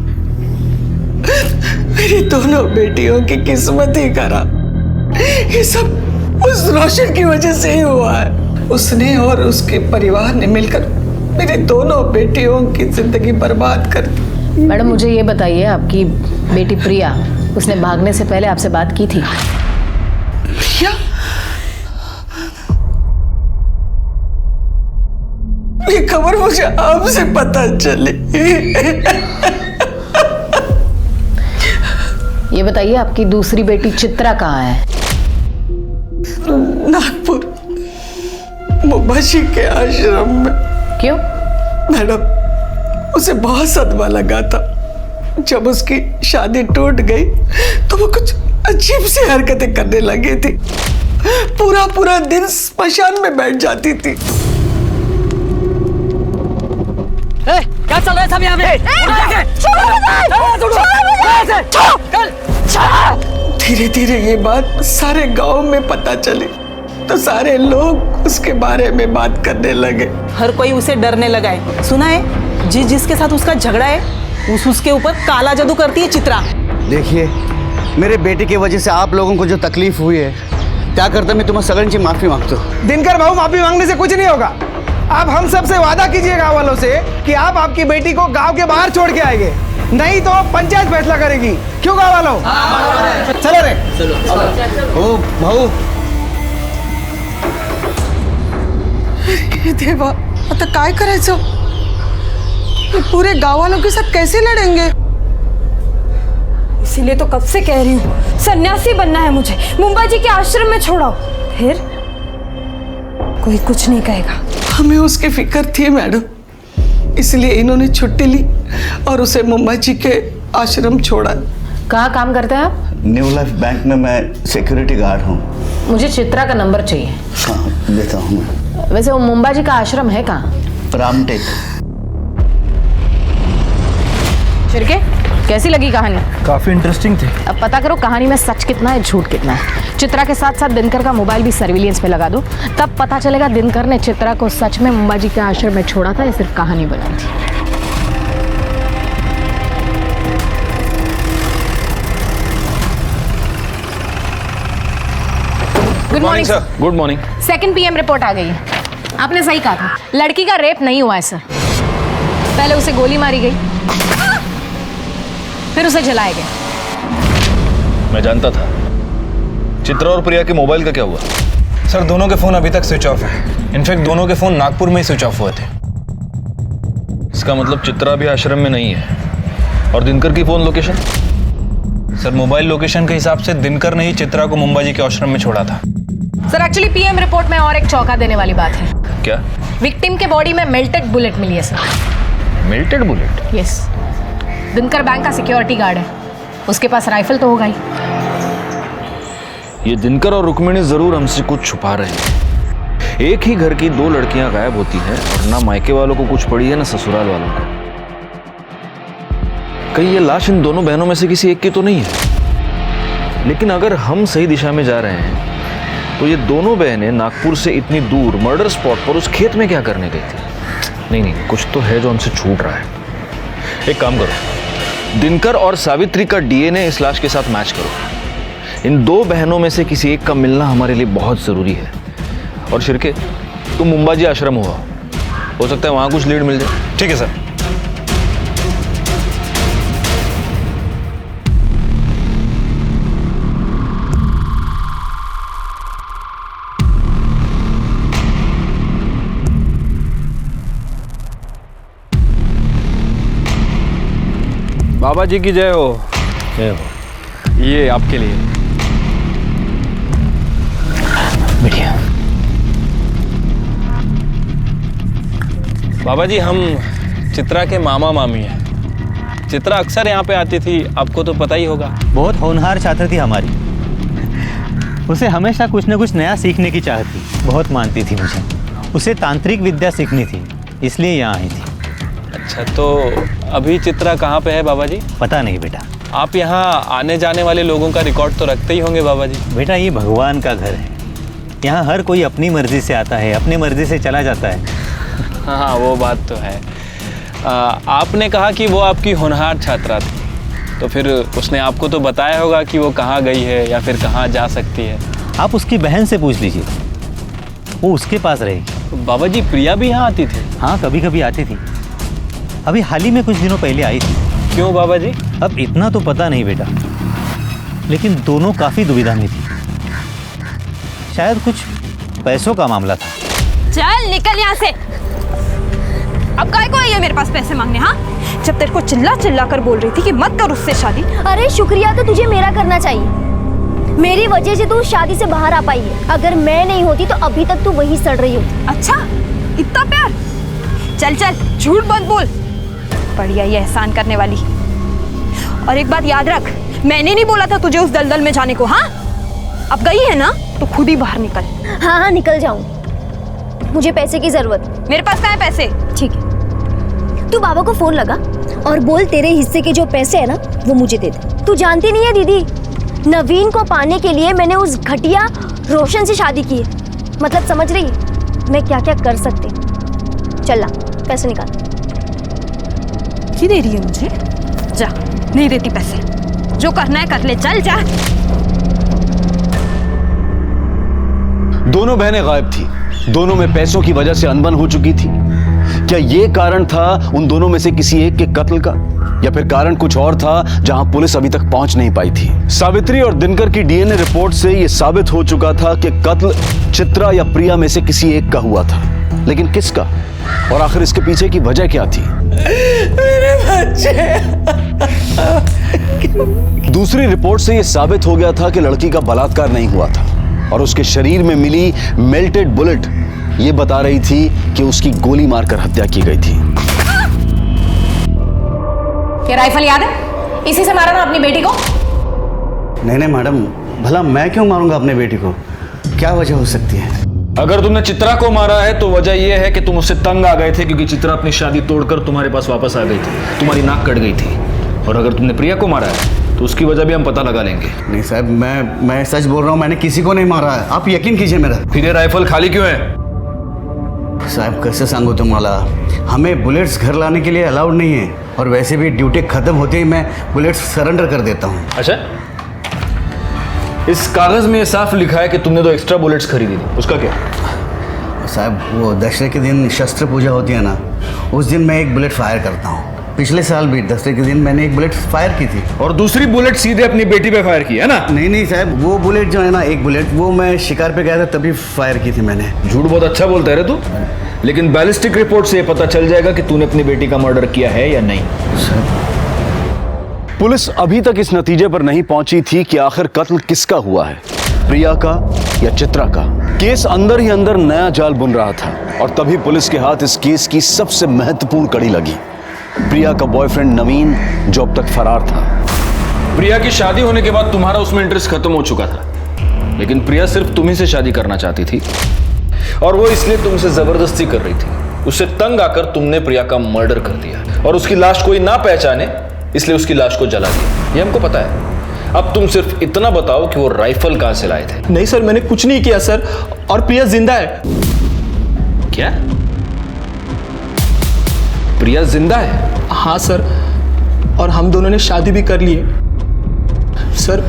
मेरी दोनों बेटियों की किस्मत ही खराब। ये सब उस रोशन की वजह से ही हुआ है। उसने और उसके परिवार ने मिलकर मेरी दोनों बेटियों की जिंदगी बर्बाद कर दी। मैडम मुझे ये बताइए, आपकी बेटी प्रिया, उसने भागने से पहले आपसे बात की थी? प्रिया? ये खबर मुझे आपसे पता चली। ये बताइए आपकी दूसरी बेटी चित्रा कहाँ है? नागपुर मुंबाजी के आश्रम में। क्यों? मैडम उसे बहुत सदमा लगा था। जब उसकी शादी टूट गई तो वो कुछ अजीब सी हरकतें करने लगी थी। पूरा दिन स्मशान में बैठ जाती थी। क्या चल रहा है सब यहाँ पे? धीरे धीरे ये बात सारे गांव में पता चली तो सारे लोग उसके बारे में बात करने लगे। हर कोई उसे डरने लगा है। सुना है जिसके साथ उसका झगड़ा है उसके ऊपर काला जादू करती है चित्रा। देखिए, मेरे बेटे की वजह से आप लोगों को जो तकलीफ हुई है, क्या करता मैं तुम्हें सगन से माफी मांगता हूँ। दिनकर भाऊ, माफी मांगने से कुछ नहीं होगा। आप हम सब से वादा कीजिए गांव वालों से कि आप आपकी बेटी को गांव के बाहर छोड़ के आएंगे, नहीं तो पंचायत फैसला करेगी। क्यों गांव वालों? चलो रे, चलो। ओ भाऊ, देवा, आता काय करायचं? पूरे गांव वालों के साथ कैसे लड़ेंगे? इसीलिए तो कब से कह रही हूँ, सन्यासी बनना है मुझे, मुंबा जी के आश्रम में छोड़ाओ, फिर कोई कुछ नहीं कहेगा। हमें उसकी फिक्र थी मैडम, इसलिए इन्होंने छुट्टी ली और उसे मुंबई जी के आश्रम छोड़ा। कहाँ काम करते हैं आप? न्यू लाइफ बैंक में मैं सिक्योरिटी गार्ड हूँ। मुझे चित्रा का नंबर चाहिए। हाँ, देता हूँ मैं। वैसे वो मुंबा जी का आश्रम है कहाँ? रामटेक। शिर्के, कैसी लगी कहानी? काफी इंटरेस्टिंग थी। अब पता करो कहानी में सच कितना है, झूठ कितना है। चित्रा के साथ साथ दिनकर का मोबाइल भी सर्विलियंस पे लगा दो, तब पता चलेगा दिनकर ने चित्रा को सच में मुंबा जी के आश्रम में छोड़ा था या सिर्फ कहानी बनाई थी। Good morning sir. Good morning. 2 PM report आ गई है। आपने सही कहा था, लड़की का रेप नहीं हुआ है सर। पहले उसे गोली मारी गई, फिर उसे जलाया गया। मैं जानता था। चित्रा और प्रिया के मोबाइल का क्या हुआ? सर दोनों के फोन अभी तक स्विच ऑफ है। इनफैक्ट दोनों के फोन नागपुर में ही स्विच ऑफ हुए थे। इसका मतलब चित्रा भी आश्रम में नहीं है। और दिनकर की phone location? Sir mobile location के हिसाब से दिनकर ने ही चित्रा को मुंबा जी के आश्रम में छोड़ा था। सर एक्चुअली PM रिपोर्ट में और एक चौंका देने वाली बात है। क्या? विक्टिम के बॉडी में मेल्टेड बुलेट मिली है sir. Melted bullet? Yes. Dinkar bank का सिक्योरिटी गार्ड है, उसके पास राइफल तो होगा ही। ये दिनकर और रुक्मिणी जरूर हमसे कुछ छुपा रहे हैं। एक ही घर की 2 लड़कियां गायब होती हैं और ना मायके वालों को कुछ पड़ी है ना ससुराल वालों को। कहीं ये लाश इन दोनों बहनों में से किसी एक की तो नहीं है? लेकिन अगर हम सही दिशा में जा रहे हैं तो ये दोनों बहनें नागपुर से इतनी दूर मर्डर स्पॉट पर उस खेत में क्या करने गई थी? नहीं, कुछ तो है जो हमसे छूट रहा है। एक काम करो, दिनकर और सावित्री का DNA इस लाश के साथ मैच करो। इन 2 बहनों में से किसी एक का मिलना हमारे लिए बहुत जरूरी है। और शिर्के, तुम मुंबा जी आश्रम हो सकता है वहां कुछ लीड मिल जाए। ठीक है सर। बाबा जी की जय हो। जय हो। ये आपके लिए। बढ़िया। बाबा जी हम चित्रा के मामा मामी हैं। चित्रा अक्सर यहाँ पे आती थी, आपको तो पता ही होगा। बहुत होनहार छात्र थी हमारी। उसे हमेशा कुछ न कुछ नया सीखने की चाहत थी। बहुत मानती थी मुझे। उसे तांत्रिक विद्या सीखनी थी, इसलिए यहाँ आई थी। अच्छा, तो अभी चित्रा कहाँ पे है बाबा जी? पता नहीं बेटा। आप यहाँ आने जाने वाले लोगों का रिकॉर्ड तो रखते ही होंगे बाबा जी। बेटा ये भगवान का घर है, यहाँ हर कोई अपनी मर्जी से आता है, अपनी मर्जी से चला जाता है। हाँ वो बात तो है। आपने कहा कि वो आपकी होनहार छात्रा थी, तो फिर उसने आपको तो बताया होगा कि वो कहाँ गई है या फिर कहाँ जा सकती है। आप उसकी बहन से पूछ लीजिए, वो उसके पास रहेगी। तो बाबा जी प्रिया भी यहाँ आती थी? हाँ कभी कभी आती थी। अभी हाल ही में कुछ दिनों पहले आई थी। क्यों बाबा जी? अब इतना तो पता नहीं बेटा, लेकिन दोनों काफी दुविधा में थी। शायद कुछ पैसों का मामला था। चल निकल यहाँ से। अब काय को आई है मेरे पास पैसे मांगने? हाँ, जब तेरे को चिल्ला चिल्ला कर बोल रही थी कि मत कर उससे शादी। अरे शुक्रिया तो तुझे मेरा करना चाहिए। मेरी वजह से तू शादी से बाहर आ पाई है। अगर मैं नहीं होती तो अभी तक तू वही सड़ रही होती। अच्छा, इतना प्यार? चल चल, झूठ मत बोल। बढ़िया ये एहसान करने वाली। और एक बात याद रख, मैंने नहीं बोला था तुझे उस दलदल में जाने को। हाँ, अब गई है ना तो खुद ही बाहर निकल। हाँ हाँ निकल जाऊं। मुझे पैसे की जरूरत। मेरे पास कहाँ है पैसे? ठीक है, तू बाबा को फोन लगा और बोल तेरे हिस्से के जो पैसे है ना वो मुझे दे दे। तू जानती नहीं है दीदी, नवीन को पाने के लिए मैंने उस घटिया रोशन से शादी की है। मतलब समझ रही मैं क्या क्या कर सकती। चल ला पैसे निकाल। की दे रही है मुझे? जा, नहीं देती पैसे। जो करना है कर ले, चल जा। दोनों बहनें गायब थी, दोनों में पैसों की वजह से अनबन हो चुकी थी। क्या ये कारण था उन दोनों में से किसी एक के कत्ल का, या फिर कारण कुछ और था जहां पुलिस अभी तक पहुंच नहीं पाई थी? सावित्री और दिनकर की DNA रिपोर्ट से यह साबित हो चुका था कि कत्ल चित्रा या प्रिया में से किसी एक का हुआ था, लेकिन किसका? और आखिर इसके पीछे की वजह क्या थी? मेरे बच्चे। दूसरी रिपोर्ट से यह साबित हो गया था कि लड़की का बलात्कार नहीं हुआ था, और उसके शरीर में मिली मेल्टेड बुलेट ये बता रही थी कि उसकी गोली मारकर हत्या की गई थी। क्या राइफल याद है? इसी से मारा ना अपनी बेटी को? नहीं मैडम, भला मैं क्यों मारूंगा अपने बेटी को? क्या वजह हो सकती है? अगर तुमने चित्रा को मारा है तो वजह यह है कि तुम उससे तंग आ गए थे, क्योंकि चित्रा अपनी शादी तोड़कर तुम्हारे पास वापस आ गई थी, तुम्हारी नाक कट गई थी। और अगर तुमने प्रिया को मारा है तो उसकी वजह भी हम पता लगा लेंगे। नहीं साहब, मैं सच बोल रहा हूँ, मैंने किसी को नहीं मारा है, आप यकीन कीजिए मेरा। फिर ये राइफल खाली क्यों है? साहब कैसे सांगू तुम्हाला, हमें बुलेट्स घर लाने के लिए अलाउड नहीं है, और वैसे भी ड्यूटी खत्म होते ही मैं बुलेट्स सरेंडर कर देता हूँ। अच्छा, इस कागज में साफ लिखा है कि तुमने 2 एक्स्ट्रा बुलेट्स खरीदी थी, उसका क्या? साहब वो दशहरे के दिन शस्त्र पूजा होती है ना, उस दिन मैं 1 बुलेट फायर करता हूँ। पिछले साल भी दशहरे के दिन मैंने 1 बुलेट फायर की थी। और दूसरी बुलेट सीधे अपनी बेटी पे फायर की है ना? नहीं साहब, वो बुलेट जो है ना, 1 बुलेट वो मैं शिकार पे गया था तभी फायर की थी मैंने। झूठ बहुत अच्छा बोलता है रे तू, लेकिन बैलिस्टिक रिपोर्ट से ये पता चल जाएगा कि तूने अपनी बेटी का मर्डर किया है या नहीं। पुलिस अभी तक इस नतीजे पर नहीं पहुंची थी कि आखिर कत्ल किसका हुआ है, प्रिया का या चित्रा का। केस अंदर ही अंदर नया जाल बुन रहा था, और तभी पुलिस के हाथ इस केस की सबसे महत्वपूर्ण कड़ी लगी, प्रिया का बॉयफ्रेंड नवीन, जो अब तक फरार था। प्रिया की शादी होने के बाद तुम्हारा उसमें इंटरेस्ट खत्म हो चुका था, लेकिन प्रिया सिर्फ तुम्ही से शादी करना चाहती थी, और वो इसलिए तुमसे जबरदस्ती कर रही थी। उससे तंग आकर तुमने प्रिया का मर्डर कर दिया, और उसकी लाश कोई ना पहचाने इसलिए उसकी लाश को जला दिया। ये हमको पता है। अब तुम सिर्फ इतना बताओ कि वो राइफल कहां से लाए थे। नहीं सर, मैंने कुछ नहीं किया सर, और प्रिया जिंदा है। क्या? प्रिया जिंदा है? हाँ सर, और हम दोनों ने शादी भी कर ली है। सर,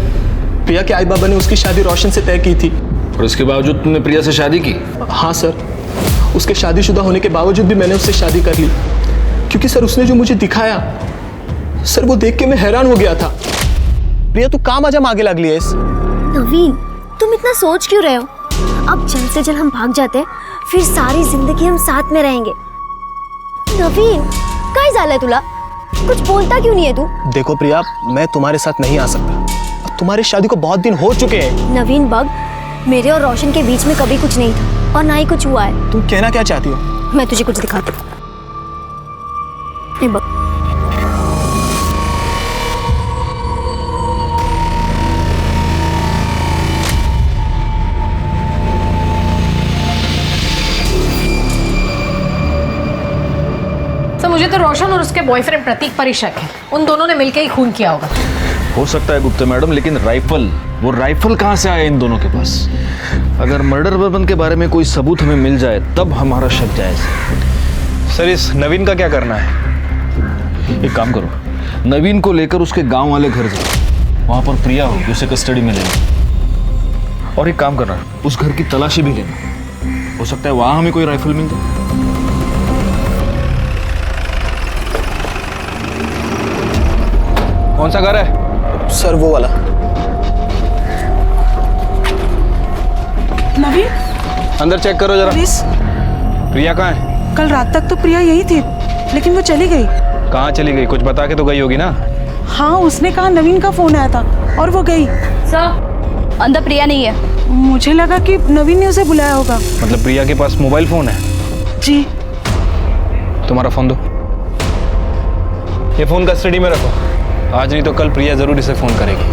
प्रिया के आई बाबा ने उसकी शादी रोशन से तय की थी। और इसके बावजूद तुमने प्रिया से शादी की? हाँ सर, उसके शादीशुदा होने के बावजूद भी मैंने उससे शादी कर ली, क्योंकि सर उसने जो मुझे दिखाया सर, वो देख के मैं हैरान हो गया था। प्रिया तू काम आज हम आगे लग लिया इस। नवीन, तुम इतना सोच क्यों रहे हो? अब जल्द से जल्द हम भाग जाते हैं, फिर सारी जिंदगी हम साथ में रहेंगे। नवीन, काय झालंय तुला? कुछ बोलता क्यों नहीं है तू? देखो प्रिया, मैं तुम्हारे साथ नहीं आ सकता। तुम्हारी शादी को बहुत दिन हो चुके हैं। नवीन बग, मेरे और रोशन के बीच में कभी कुछ नहीं था, और ना ही कुछ हुआ है। तुम कहना क्या चाहती हो? मैं तुझे कुछ दिखाती हूँ। बग, मुझे तो रोशन और उसके बॉयफ्रेंड प्रतीक पर ही शक है। उन दोनों ने मिलकर ही खून किया होगा। हो सकता है गुप्ता मैडम, लेकिन वो राइफल कहां से आया इन दोनों के पास? अगर मर्डर वेपन के बारे में कोई सबूत हमें मिल जाए तब हमारा शक जायज है। सर, इस नवीन का क्या करना है? एक काम करो, नवीन को लेकर उसके गांव वाले घर जाओ, वहां पर प्रिया होगी, उसे कस्टडी में लेना। और एक काम करना, उस घर की तलाशी भी लेना, हो सकता है वहां हमें कोई राइफल मिल जाए। कौन सा घर है? सर वो वाला। नवीन, अंदर चेक करो जरा। प्रिया कहाँ है? कल रात तक तो प्रिया यही थी, लेकिन वो चली गई। कहाँ चली गई? कुछ बता के तो गई होगी ना। हाँ, उसने कहा नवीन का फोन आया था और वो गई। सर, अंदर प्रिया नहीं है। मुझे लगा कि नवीन ने उसे बुलाया होगा। मतलब प्रिया के पास मोबाइल फोन है? जी। तुम्हारा फोन दो। ये फोन कस्टडी में रखो, आज नहीं तो कल प्रिया जरूर इसे फोन करेगी।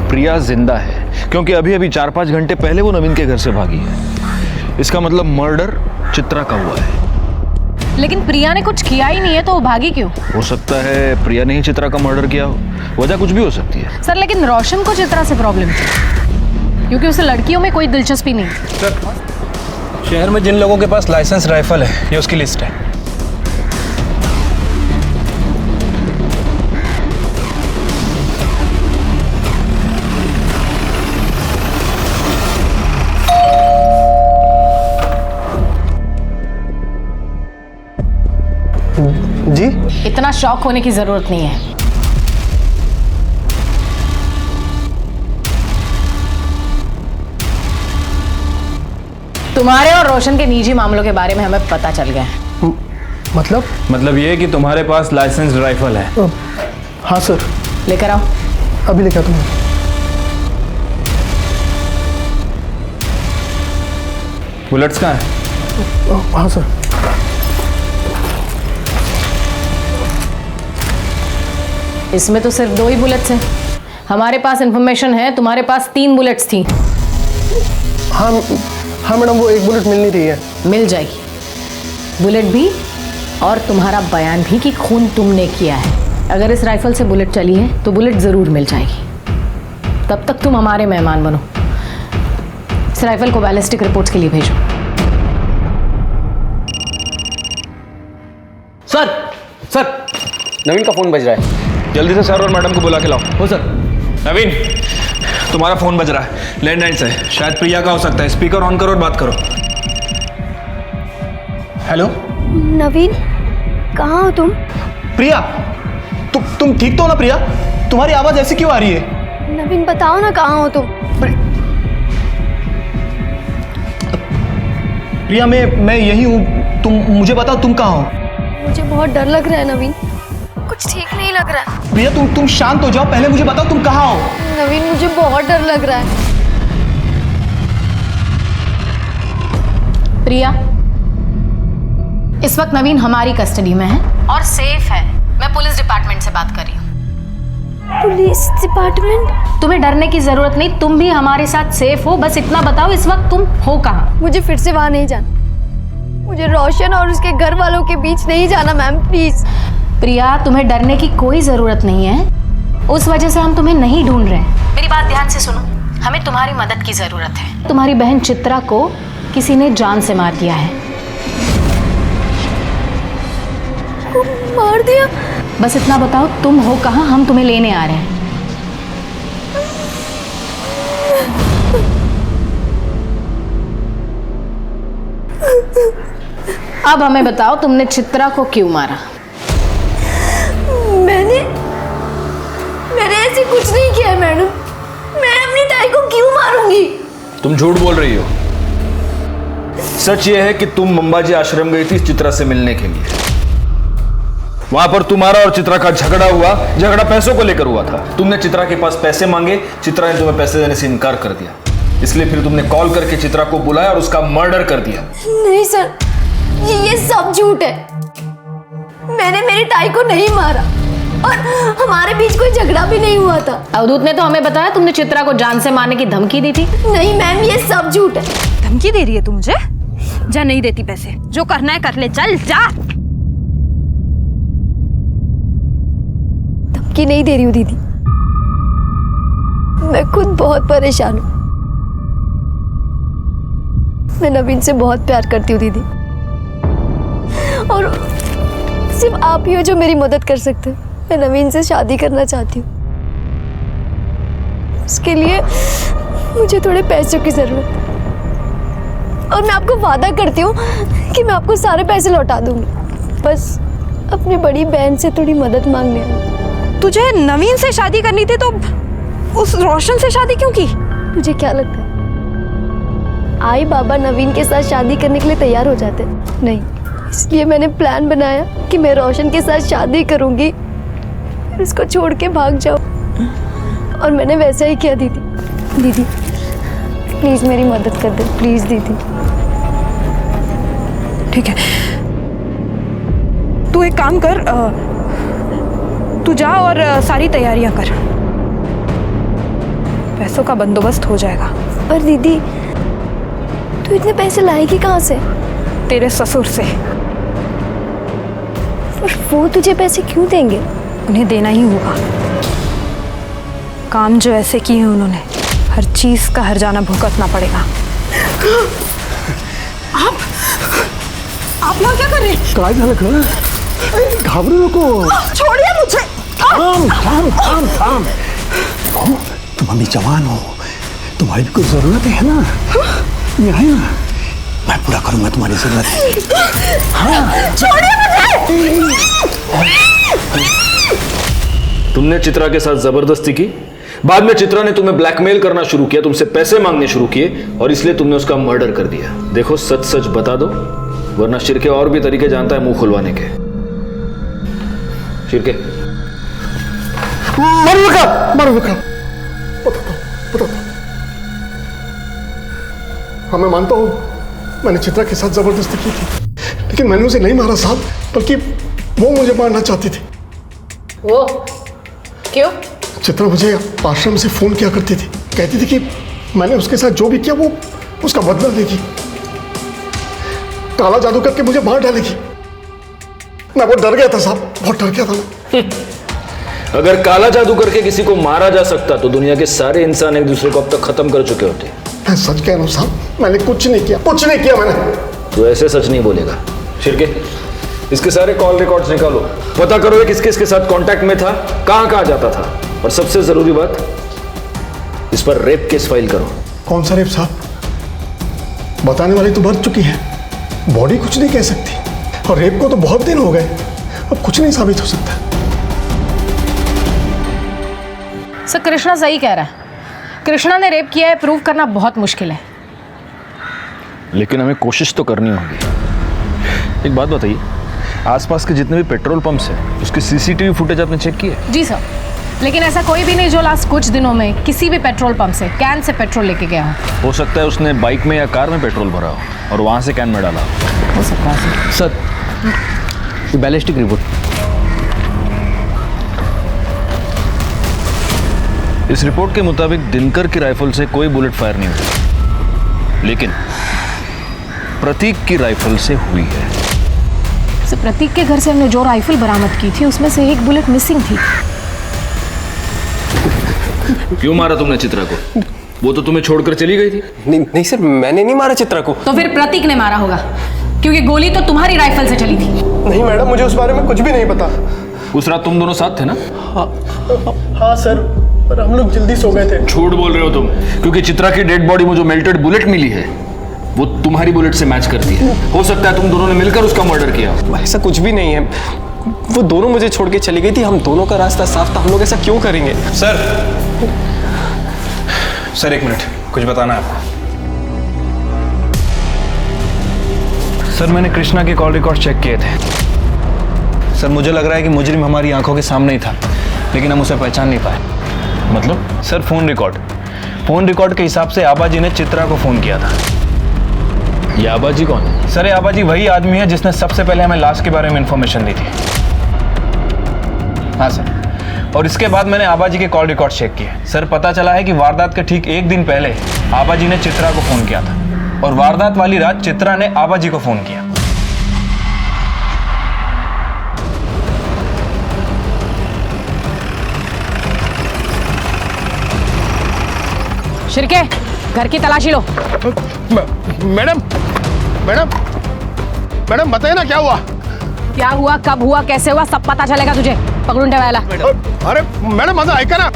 प्रिया जिंदा है क्योंकि अभी अभी 4-5 घंटे पहले वो नवीन के घर से भागी है। इसका मतलब मर्डर चित्रा का हुआ है। लेकिन प्रिया ने कुछ किया ही नहीं है, तो वो भागी क्यों? हो सकता है प्रिया ने ही चित्रा का मर्डर किया हो, वजह कुछ भी हो सकती है। सर, लेकिन रोशन को चित्रा से प्रॉब्लम थी, क्योंकि उसे लड़कियों में कोई दिलचस्पी नहीं। सर, शहर में जिन लोगों के पास लाइसेंस राइफल है, ये उसकी लिस्ट है। जी? इतना शॉक होने की जरूरत नहीं है। तुम्हारे और रोशन के निजी मामलों के बारे में हमें पता चल गया है। मतलब ये कि तुम्हारे पास लाइसेंस राइफल है? हाँ सर। लेकर आओ। अभी लेकर आता हूँ। बुलेट्स कहाँ है? हाँ सर। इसमें तो सिर्फ 2 ही बुलेट्स हैं। हमारे पास इंफॉर्मेशन है तुम्हारे पास 3 बुलेट्स थी। हाँ हाँ मैडम, वो एक बुलेट मिल नहीं रही है। मिल जाएगी बुलेट भी, और तुम्हारा बयान भी कि खून तुमने किया है। अगर इस राइफल से बुलेट चली है तो बुलेट जरूर मिल जाएगी। तब तक तुम हमारे मेहमान बनो। इस राइफल को बैलिस्टिक रिपोर्ट्स के लिए भेजो। सर नवीन का फोन बज रहा है। जल्दी से सर और मैडम को बुला के लाओ। हो सर। नवीन, तुम्हारा फोन बज रहा है, लैंडलाइन से, शायद प्रिया का हो सकता है। स्पीकर ऑन करो और बात करो। हेलो नवीन, कहाँ हो तुम? प्रिया, तुम ठीक तो हो ना प्रिया? तुम्हारी आवाज ऐसी क्यों आ रही है? नवीन बताओ ना, कहाँ हो तुम? प्रिया, मैं यही हूँ। तुम मुझे बताओ, तुम कहाँ हो? मुझे बहुत डर लग रहा है नवीन, कुछ ठीक नहीं लग रहा है। प्रिया, तुम शांत हो जाओ, पहले मुझे बताओ तुम कहाँ हो? नवीन मुझे बहुत डर लग रहा है। प्रिया, इस वक्त नवीन हमारी कस्टडी में है और सेफ है। मैं पुलिस डिपार्टमेंट से बात कर रही हूँ। Police department? तुम्हें डरने की जरूरत नहीं, तुम भी हमारे साथ सेफ हो। बस इतना बताओ, इस वक्त तुम हो कहाँ? मुझे फिर से वहां नहीं जाना। मुझे रोशन और उसके घर वालों के बीच नहीं जाना मैम, प्लीज। प्रिया, तुम्हें डरने की कोई जरूरत नहीं है। उस वजह से हम तुम्हें नहीं ढूंढ रहे। मेरी बात ध्यान से सुनो, हमें तुम्हारी मदद की जरूरत है। तुम्हारी बहन चित्रा को किसी ने जान से मार दिया है। मार दिया? बस इतना बताओ, तुम हो कहाँ? हम तुम्हें लेने आ रहे हैं। अब हमें बताओ, तुमने चित्रा को क्यों मारा? मैंने ऐसे कुछ नहीं किया है मैडम। मैं अपनी ताई को क्यों मारूंगी? तुम झूठ बोल रही हो। सच ये है कि तुम अंबाजी आश्रम गई थी चित्रा से मिलने के लिए। वहां पर तुम्हारा और चित्रा का झगड़ा हुआ। झगड़ा पैसों को लेकर हुआ था। तुमने चित्रा के पास पैसे मांगे, चित्रा ने तुम्हें पैसे देने से इनकार कर दिया। इसलिए फिर तुमने कॉल करके चित्रा को बुलाया और उसका मर्डर कर दिया। नहीं सर, ये सब झूठ है। मैंने मेरी ताई को नहीं मारा और हमारे बीच कोई झगड़ा भी नहीं हुआ था। अवधूत ने तो हमें बताया तुमने चित्रा को जान से मारने की धमकी दी थी। नहीं मैम, ये सब झूठ है। धमकी दे रही है तू मुझे? जा, नहीं देती पैसे, जो करना है कर ले, चल जा। धमकी नहीं दे रही हूँ दीदी, मैं खुद बहुत परेशान हूँ। मैं नवीन से बहुत प्यार करती हूँ दीदी, और सिर्फ आप ही हो जो मेरी मदद कर सकते हो। मैं नवीन से शादी करना चाहती हूँ। उसके लिए मुझे थोड़े पैसों की जरूरत है, और मैं आपको वादा करती हूँ कि मैं आपको सारे पैसे लौटा दूंगी। बस अपनी बड़ी बहन से थोड़ी मदद मांगने आई। तुझे नवीन से शादी करनी थी तो उस रोशन से शादी क्यों की? तुझे क्या लगता है आई बाबा नवीन के साथ शादी करने के लिए तैयार हो जाते? नहीं, इसलिए मैंने प्लान बनाया कि मैं रोशन के साथ शादी करूंगी, फिर उसको छोड़ के भाग जाऊं। और मैंने वैसा ही किया दीदी। दीदी प्लीज मेरी मदद कर दे, प्लीज दीदी। ठीक है, तू एक काम कर, तू जा और सारी तैयारियां कर, पैसों का बंदोबस्त हो जाएगा। पर दीदी तू इतने पैसे लाएगी कहाँ से? तेरे ससुर से। और वो तुझे पैसे क्यों देंगे? उन्हें देना ही होगा। काम जो ऐसे किए हैं उन्होंने, हर चीज का हर्जाना भुगतना पड़ेगा। आप यहाँ क्या कर रहे हैं? काय झालं का? घाबरू नको। छोड़िए मुझे। थाम थाम थाम थाम। तुम अभी जवान हो, तुम्हारी भी कुछ जरूरत है ना? मैं है ना, मैं पूरा करूंगा तुम्हारी जरूरत। हाँ। छोड़िए मुझे। तुमने चित्रा के साथ जबरदस्ती की, बाद में चित्रा ने तुम्हें ब्लैकमेल करना शुरू किया, तुमसे पैसे मांगने शुरू किए, और इसलिए तुमने उसका मर्डर कर दिया। देखो, सच सच बता दो, वरना शिरके और भी तरीके जानता है मुंह खुलवाने के। शिरके, मरुका, बता। हाँ, मैं मानता हूँ मैंने चित्रा के साथ जबरदस्ती की थी, लेकिन मैंने उसे नहीं मारा साहब, बल्कि वो मुझे मारना चाहती थी। वो क्यों? चित्रा मुझे आश्रम से फोन किया करती थी, कहती थी कि मैंने उसके साथ जो भी किया वो उसका बदला लेगी, काला जादू करके मुझे मार डालेगी। मैं बहुत डर गया था साहब, बहुत डर गया था मैं। अगर काला जादू करके किसी को मारा जा सकता तो दुनिया के सारे इंसान एक दूसरे को अब तक खत्म कर चुके होते। मैं सच कह रहा हूँ साहब, मैंने कुछ नहीं किया, कुछ नहीं किया मैंने। तो ऐसे सच नहीं बोलेगा। शिर्के, इसके सारे कॉल रिकॉर्ड्स निकालो, पता करो ये किसके इसके साथ कांटेक्ट में था, कहां कहां जाता था, और सबसे जरूरी बात, इस पर रेप केस फाइल करो। कौन सा रेप साहब? बताने वाली तो मर चुकी है, बॉडी कुछ नहीं कह सकती, और रेप को तो बहुत दिन हो गए, अब कुछ नहीं साबित हो सकता। सर कृष्णा सही कह रहा है, कृष्णा ने रेप किया है प्रूव करना बहुत मुश्किल है। लेकिन हमें कोशिश तो करनी होगी। एक बात बताइए, आसपास के जितने भी पेट्रोल पंप्स हैं उसकी सीसीटीवी फुटेज आपने चेक की है? जी सर, लेकिन ऐसा कोई भी नहीं जो लास्ट कुछ दिनों में किसी भी पेट्रोल पंप से कैन से पेट्रोल लेके गया हो सकता है उसने बाइक में या कार में पेट्रोल भरा हो और वहां से कैन में डाला हो सकता है सर, बैलिस्टिक रिपोर्ट। इस रिपोर्ट के मुताबिक दिनकर की राइफल से कोई बुलेट फायर नहीं हुई, लेकिन प्रतीक की राइफल से हुई है। सर प्रतीक के घर से हमने जो राइफल बरामद की थी उसमें से एक बुलेट मिसिंग थी। क्यों मारा तुमने चित्रा को? वो तो तुम्हें छोड़कर चली गई थी। नहीं सर, मैंने नहीं मारा चित्रा को। तो फिर प्रतीक ने मारा होगा, क्योंकि गोली तो तुम्हारी राइफल से चली थी। नहीं मैडम, मुझे उस बारे में कुछ भी नहीं पता। उस रात तुम दोनों साथ थे ना? हाँ सर, पर हम लोग जल्दी सो गए थे। झूठ बोल रहे हो तुम, क्योंकि चित्रा की डेड बॉडी में जो मेल्टेड बुलेट मिली है वो तुम्हारी बुलेट से मैच करती है। हो सकता है तुम दोनों ने मिलकर उसका मर्डर किया। ऐसा कुछ भी नहीं है, वो दोनों मुझे छोड़ के चली गई थी, हम दोनों का रास्ता साफ था, हम लोग ऐसा क्यों करेंगे? सर एक मिनट, कुछ बताना है आपको। सर मैंने कृष्णा के कॉल रिकॉर्ड चेक किए थे। सर मुझे लग रहा है कि मुजरिम हमारी आंखों के सामने ही था, लेकिन हम उसे पहचान नहीं पाए। मतलब? सर फोन रिकॉर्ड के हिसाब से आबाजी ने चित्रा को फोन किया था। ये आबाजी कौन है? सर ये आबाजी वही आदमी है जिसने सबसे पहले हमें लाश के बारे में इंफॉर्मेशन दी थी। हाँ सर, और इसके बाद मैंने आबाजी के कॉल रिकॉर्ड चेक किए। सर पता चला है कि वारदात के ठीक एक दिन पहले आबाजी ने चित्रा को फोन किया था, और वारदात वाली रात चित्रा ने आबाजी को फोन किया। शिर्के, घर की तलाशी लो। मैडम मैडम मैडम बताइए ना क्या हुआ? क्या हुआ, कब हुआ, कैसे हुआ, सब पता चलेगा तुझे। पकड़ून ठेवायला। अरे मैडम माझं ऐका ना।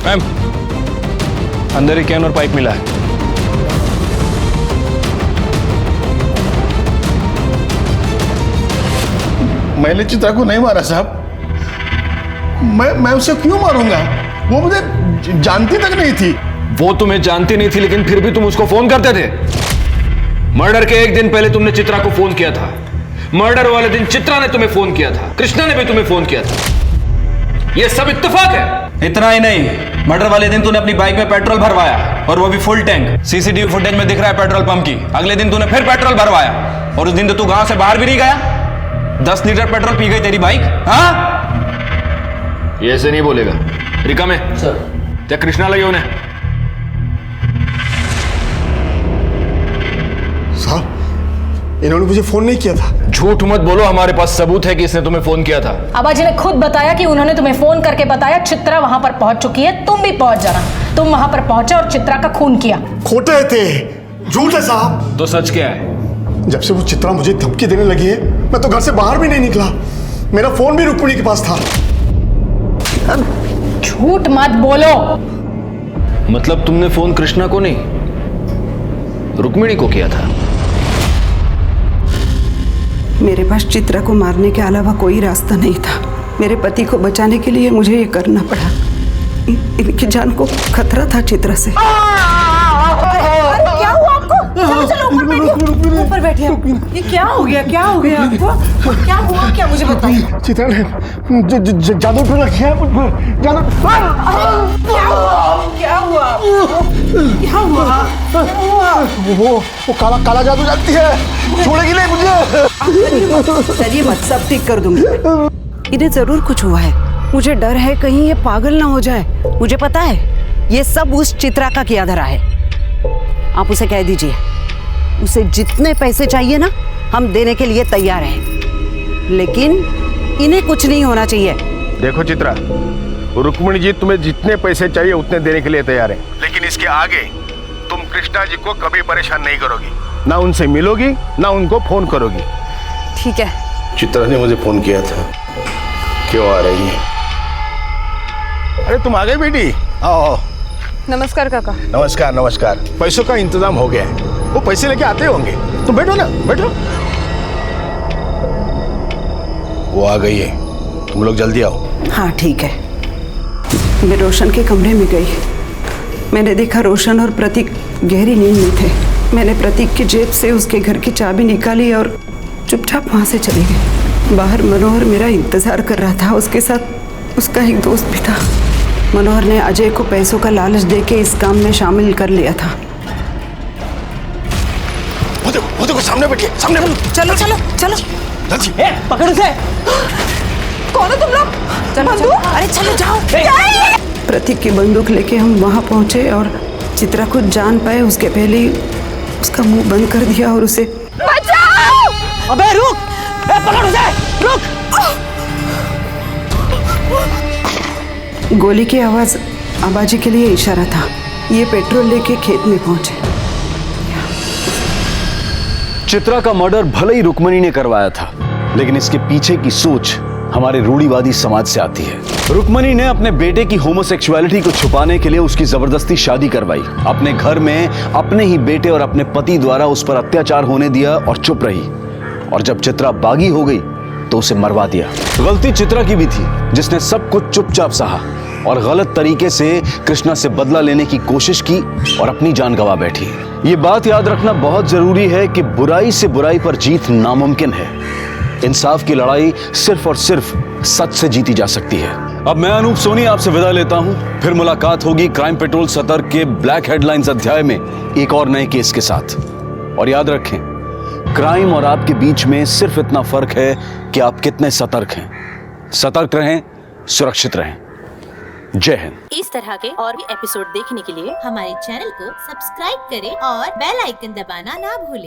मैम, अंदर एक कैन और पाइप मिला है। मैंने चित्रा को नहीं मारा साहब। मैं उसे क्यों मारूंगा? वो मुझे जानती तक नहीं थी। वो तुम्हें जानती नहीं थी, लेकिन फिर भी तुम उसको फोन करते थे। मर्डर के एक दिन पहले तुमने चित्रा को फोन किया था। मर्डर वाले दिन चित्रा ने तुम्हें फोन किया था, कृष्णा ने भी तुम्हें फोन किया था। यह सब इत्तेफाक है। इतना ही नहीं, मर्डर वाले दिन तूने अपनी बाइक में पेट्रोल भरवाया, और वो भी फुल टैंक। सीसीटीवी फुटेज में दिख रहा है पेट्रोल पंप की। अगले दिन तूने फिर पेट्रोल भरवाया, और उस दिन तो तू गांव से बाहर भी नहीं गया। 10 लीटर पेट्रोल पी गई तेरी बाइक। हाँ, ये ऐसे नहीं बोलेगा। रिका में सर क्या कृष्णा लगे उन्हें? साहब इन्होंने मुझे फोन नहीं किया था। झूठ मत बोलो, हमारे पास सबूत है कि इसने तुम्हें फोन किया था। आबाजी ने खुद बताया कि उन्होंने तुम्हें फोन करके बताया चित्रा वहां पर पहुंच चुकी है, तुम भी पहुंच जाना। तुम वहां पर पहुंचे और चित्रा का खून किया। खोटे थे, झूठ है साहब। तो सच क्या है? जब से वो चित्रा मुझे धमकी देने लगी है, मैं तो घर से बाहर भी नहीं निकला। मेरा फोन भी रुक्मिणी के पास था। झूठ मत बोलो। मतलब तुमने फोन कृष्णा को नहीं, रुक्मिणी को किया था? मेरे पास चित्रा को मारने के अलावा कोई रास्ता नहीं था। मेरे पति को बचाने के लिए मुझे ये करना पड़ा। इनकी जान को खतरा था चित्रा से। क्या हुआ आपको? चलो चलो ऊपर बैठिए, ऊपर बैठिए। ये क्या हो गया, क्या हो गया आपको? क्या हुआ, क्या मुझे बताइए। चित्रा ने जादू टोना किया मुझ पर। क्या हुआ? हुआ? क्या हुआ? वो काला काला जादू जानती है, छोड़ेगी नहीं मुझे। चलिए मत, सब ठीक कर दूंगी। इन्हें जरूर कुछ हुआ है, मुझे डर है कहीं ये पागल ना हो जाए। मुझे पता है ये सब उस चित्रा का किया धरा है। आप उसे कह दीजिए, उसे जितने पैसे चाहिए ना हम देने के लिए तैयार हैं, लेकिन इन्हें कुछ नहीं होना चाहिए। देखो चित्रा, रुक्मिणी जी तुम्हें जितने पैसे चाहिए उतने देने के लिए तैयार है, लेकिन इसके आगे तुम कृष्णा जी को कभी परेशान नहीं करोगी, ना उनसे मिलोगी ना उनको फोन करोगी। ठीक है। चित्रा ने मुझे फोन किया था, क्यों आ रही है? अरे तुम आ गई बेटी, आओ। नमस्कार काका। नमस्कार नमस्कार। पैसों का इंतजाम हो गया है, वो पैसे लेके आते होंगे, तुम बैठो ना, बैठो। वो आ गई है, तुम लोग जल्दी आओ। हाँ ठीक है। मैं रोशन के कमरे में गई, मैंने देखा रोशन और प्रतीक गहरी नींद में थे। मैंने प्रतीक की जेब से उसके घर की चाबी निकाली और चुपचाप वहाँ से चली गई। बाहर मनोहर मेरा इंतजार कर रहा था, उसके साथ उसका एक दोस्त भी था। मनोहर ने अजय को पैसों का लालच देके इस काम में शामिल कर लिया था। वो देखो सामने बैठिए, सामने। चलो चलो चलो, पकड़ उसे। कौन हो तुम लोग? बंदूक? अरे चलो जाओ। प्रतीक की बंदूक लेके हम वहाँ पहुँचे और चित्रा कुछ जान पाए उसके पहले ही उसका मुंह बंद कर दिया और उसे बचाओ! अबे रुक, पकड़ उसे, रुक। गोली की आवाज आबाजी के लिए इशारा था। ये पेट्रोल लेके खेत में पहुंचे। चित्रा का मर्डर भले ही रुक्मिणी ने करवाया था, लेकिन इसके पीछे की सोच हमारे रूढ़िवादी समाज से आती है। रुक्मिणी ने अपने बेटे की होमोसेक्सुअलिटी को छुपाने के लिए उसकी जबरदस्ती शादी करवाई, अपने घर में अपने ही बेटे और अपने पति द्वारा उस पर अत्याचार होने दिया और चुप रही। और जब चित्रा बागी हो गई तो उसे मरवा दिया। गलती चित्रा की भी थी, जिसने सब कुछ चुपचाप सहा और गलत तरीके से कृष्णा से बदला लेने की कोशिश की और अपनी जान गंवा बैठी। ये बात याद रखना बहुत जरूरी है कि बुराई से बुराई पर जीत नामुमकिन है। इंसाफ की लड़ाई सिर्फ और सिर्फ सच से जीती जा सकती है। अब मैं अनूप सोनी आपसे विदा लेता हूं, फिर मुलाकात होगी क्राइम पेट्रोल सतर्क के ब्लैक हेडलाइंस अध्याय में एक और नए केस के साथ। और याद रखें, क्राइम और आपके बीच में सिर्फ इतना फर्क है कि आप कितने सतर्क हैं। सतर्क रहें, सुरक्षित रहें। जय हिंद। इस तरह के और भी एपिसोड देखने के लिए हमारे चैनल को सब्सक्राइब करें और बेल आइकन दबाना ना भूलें।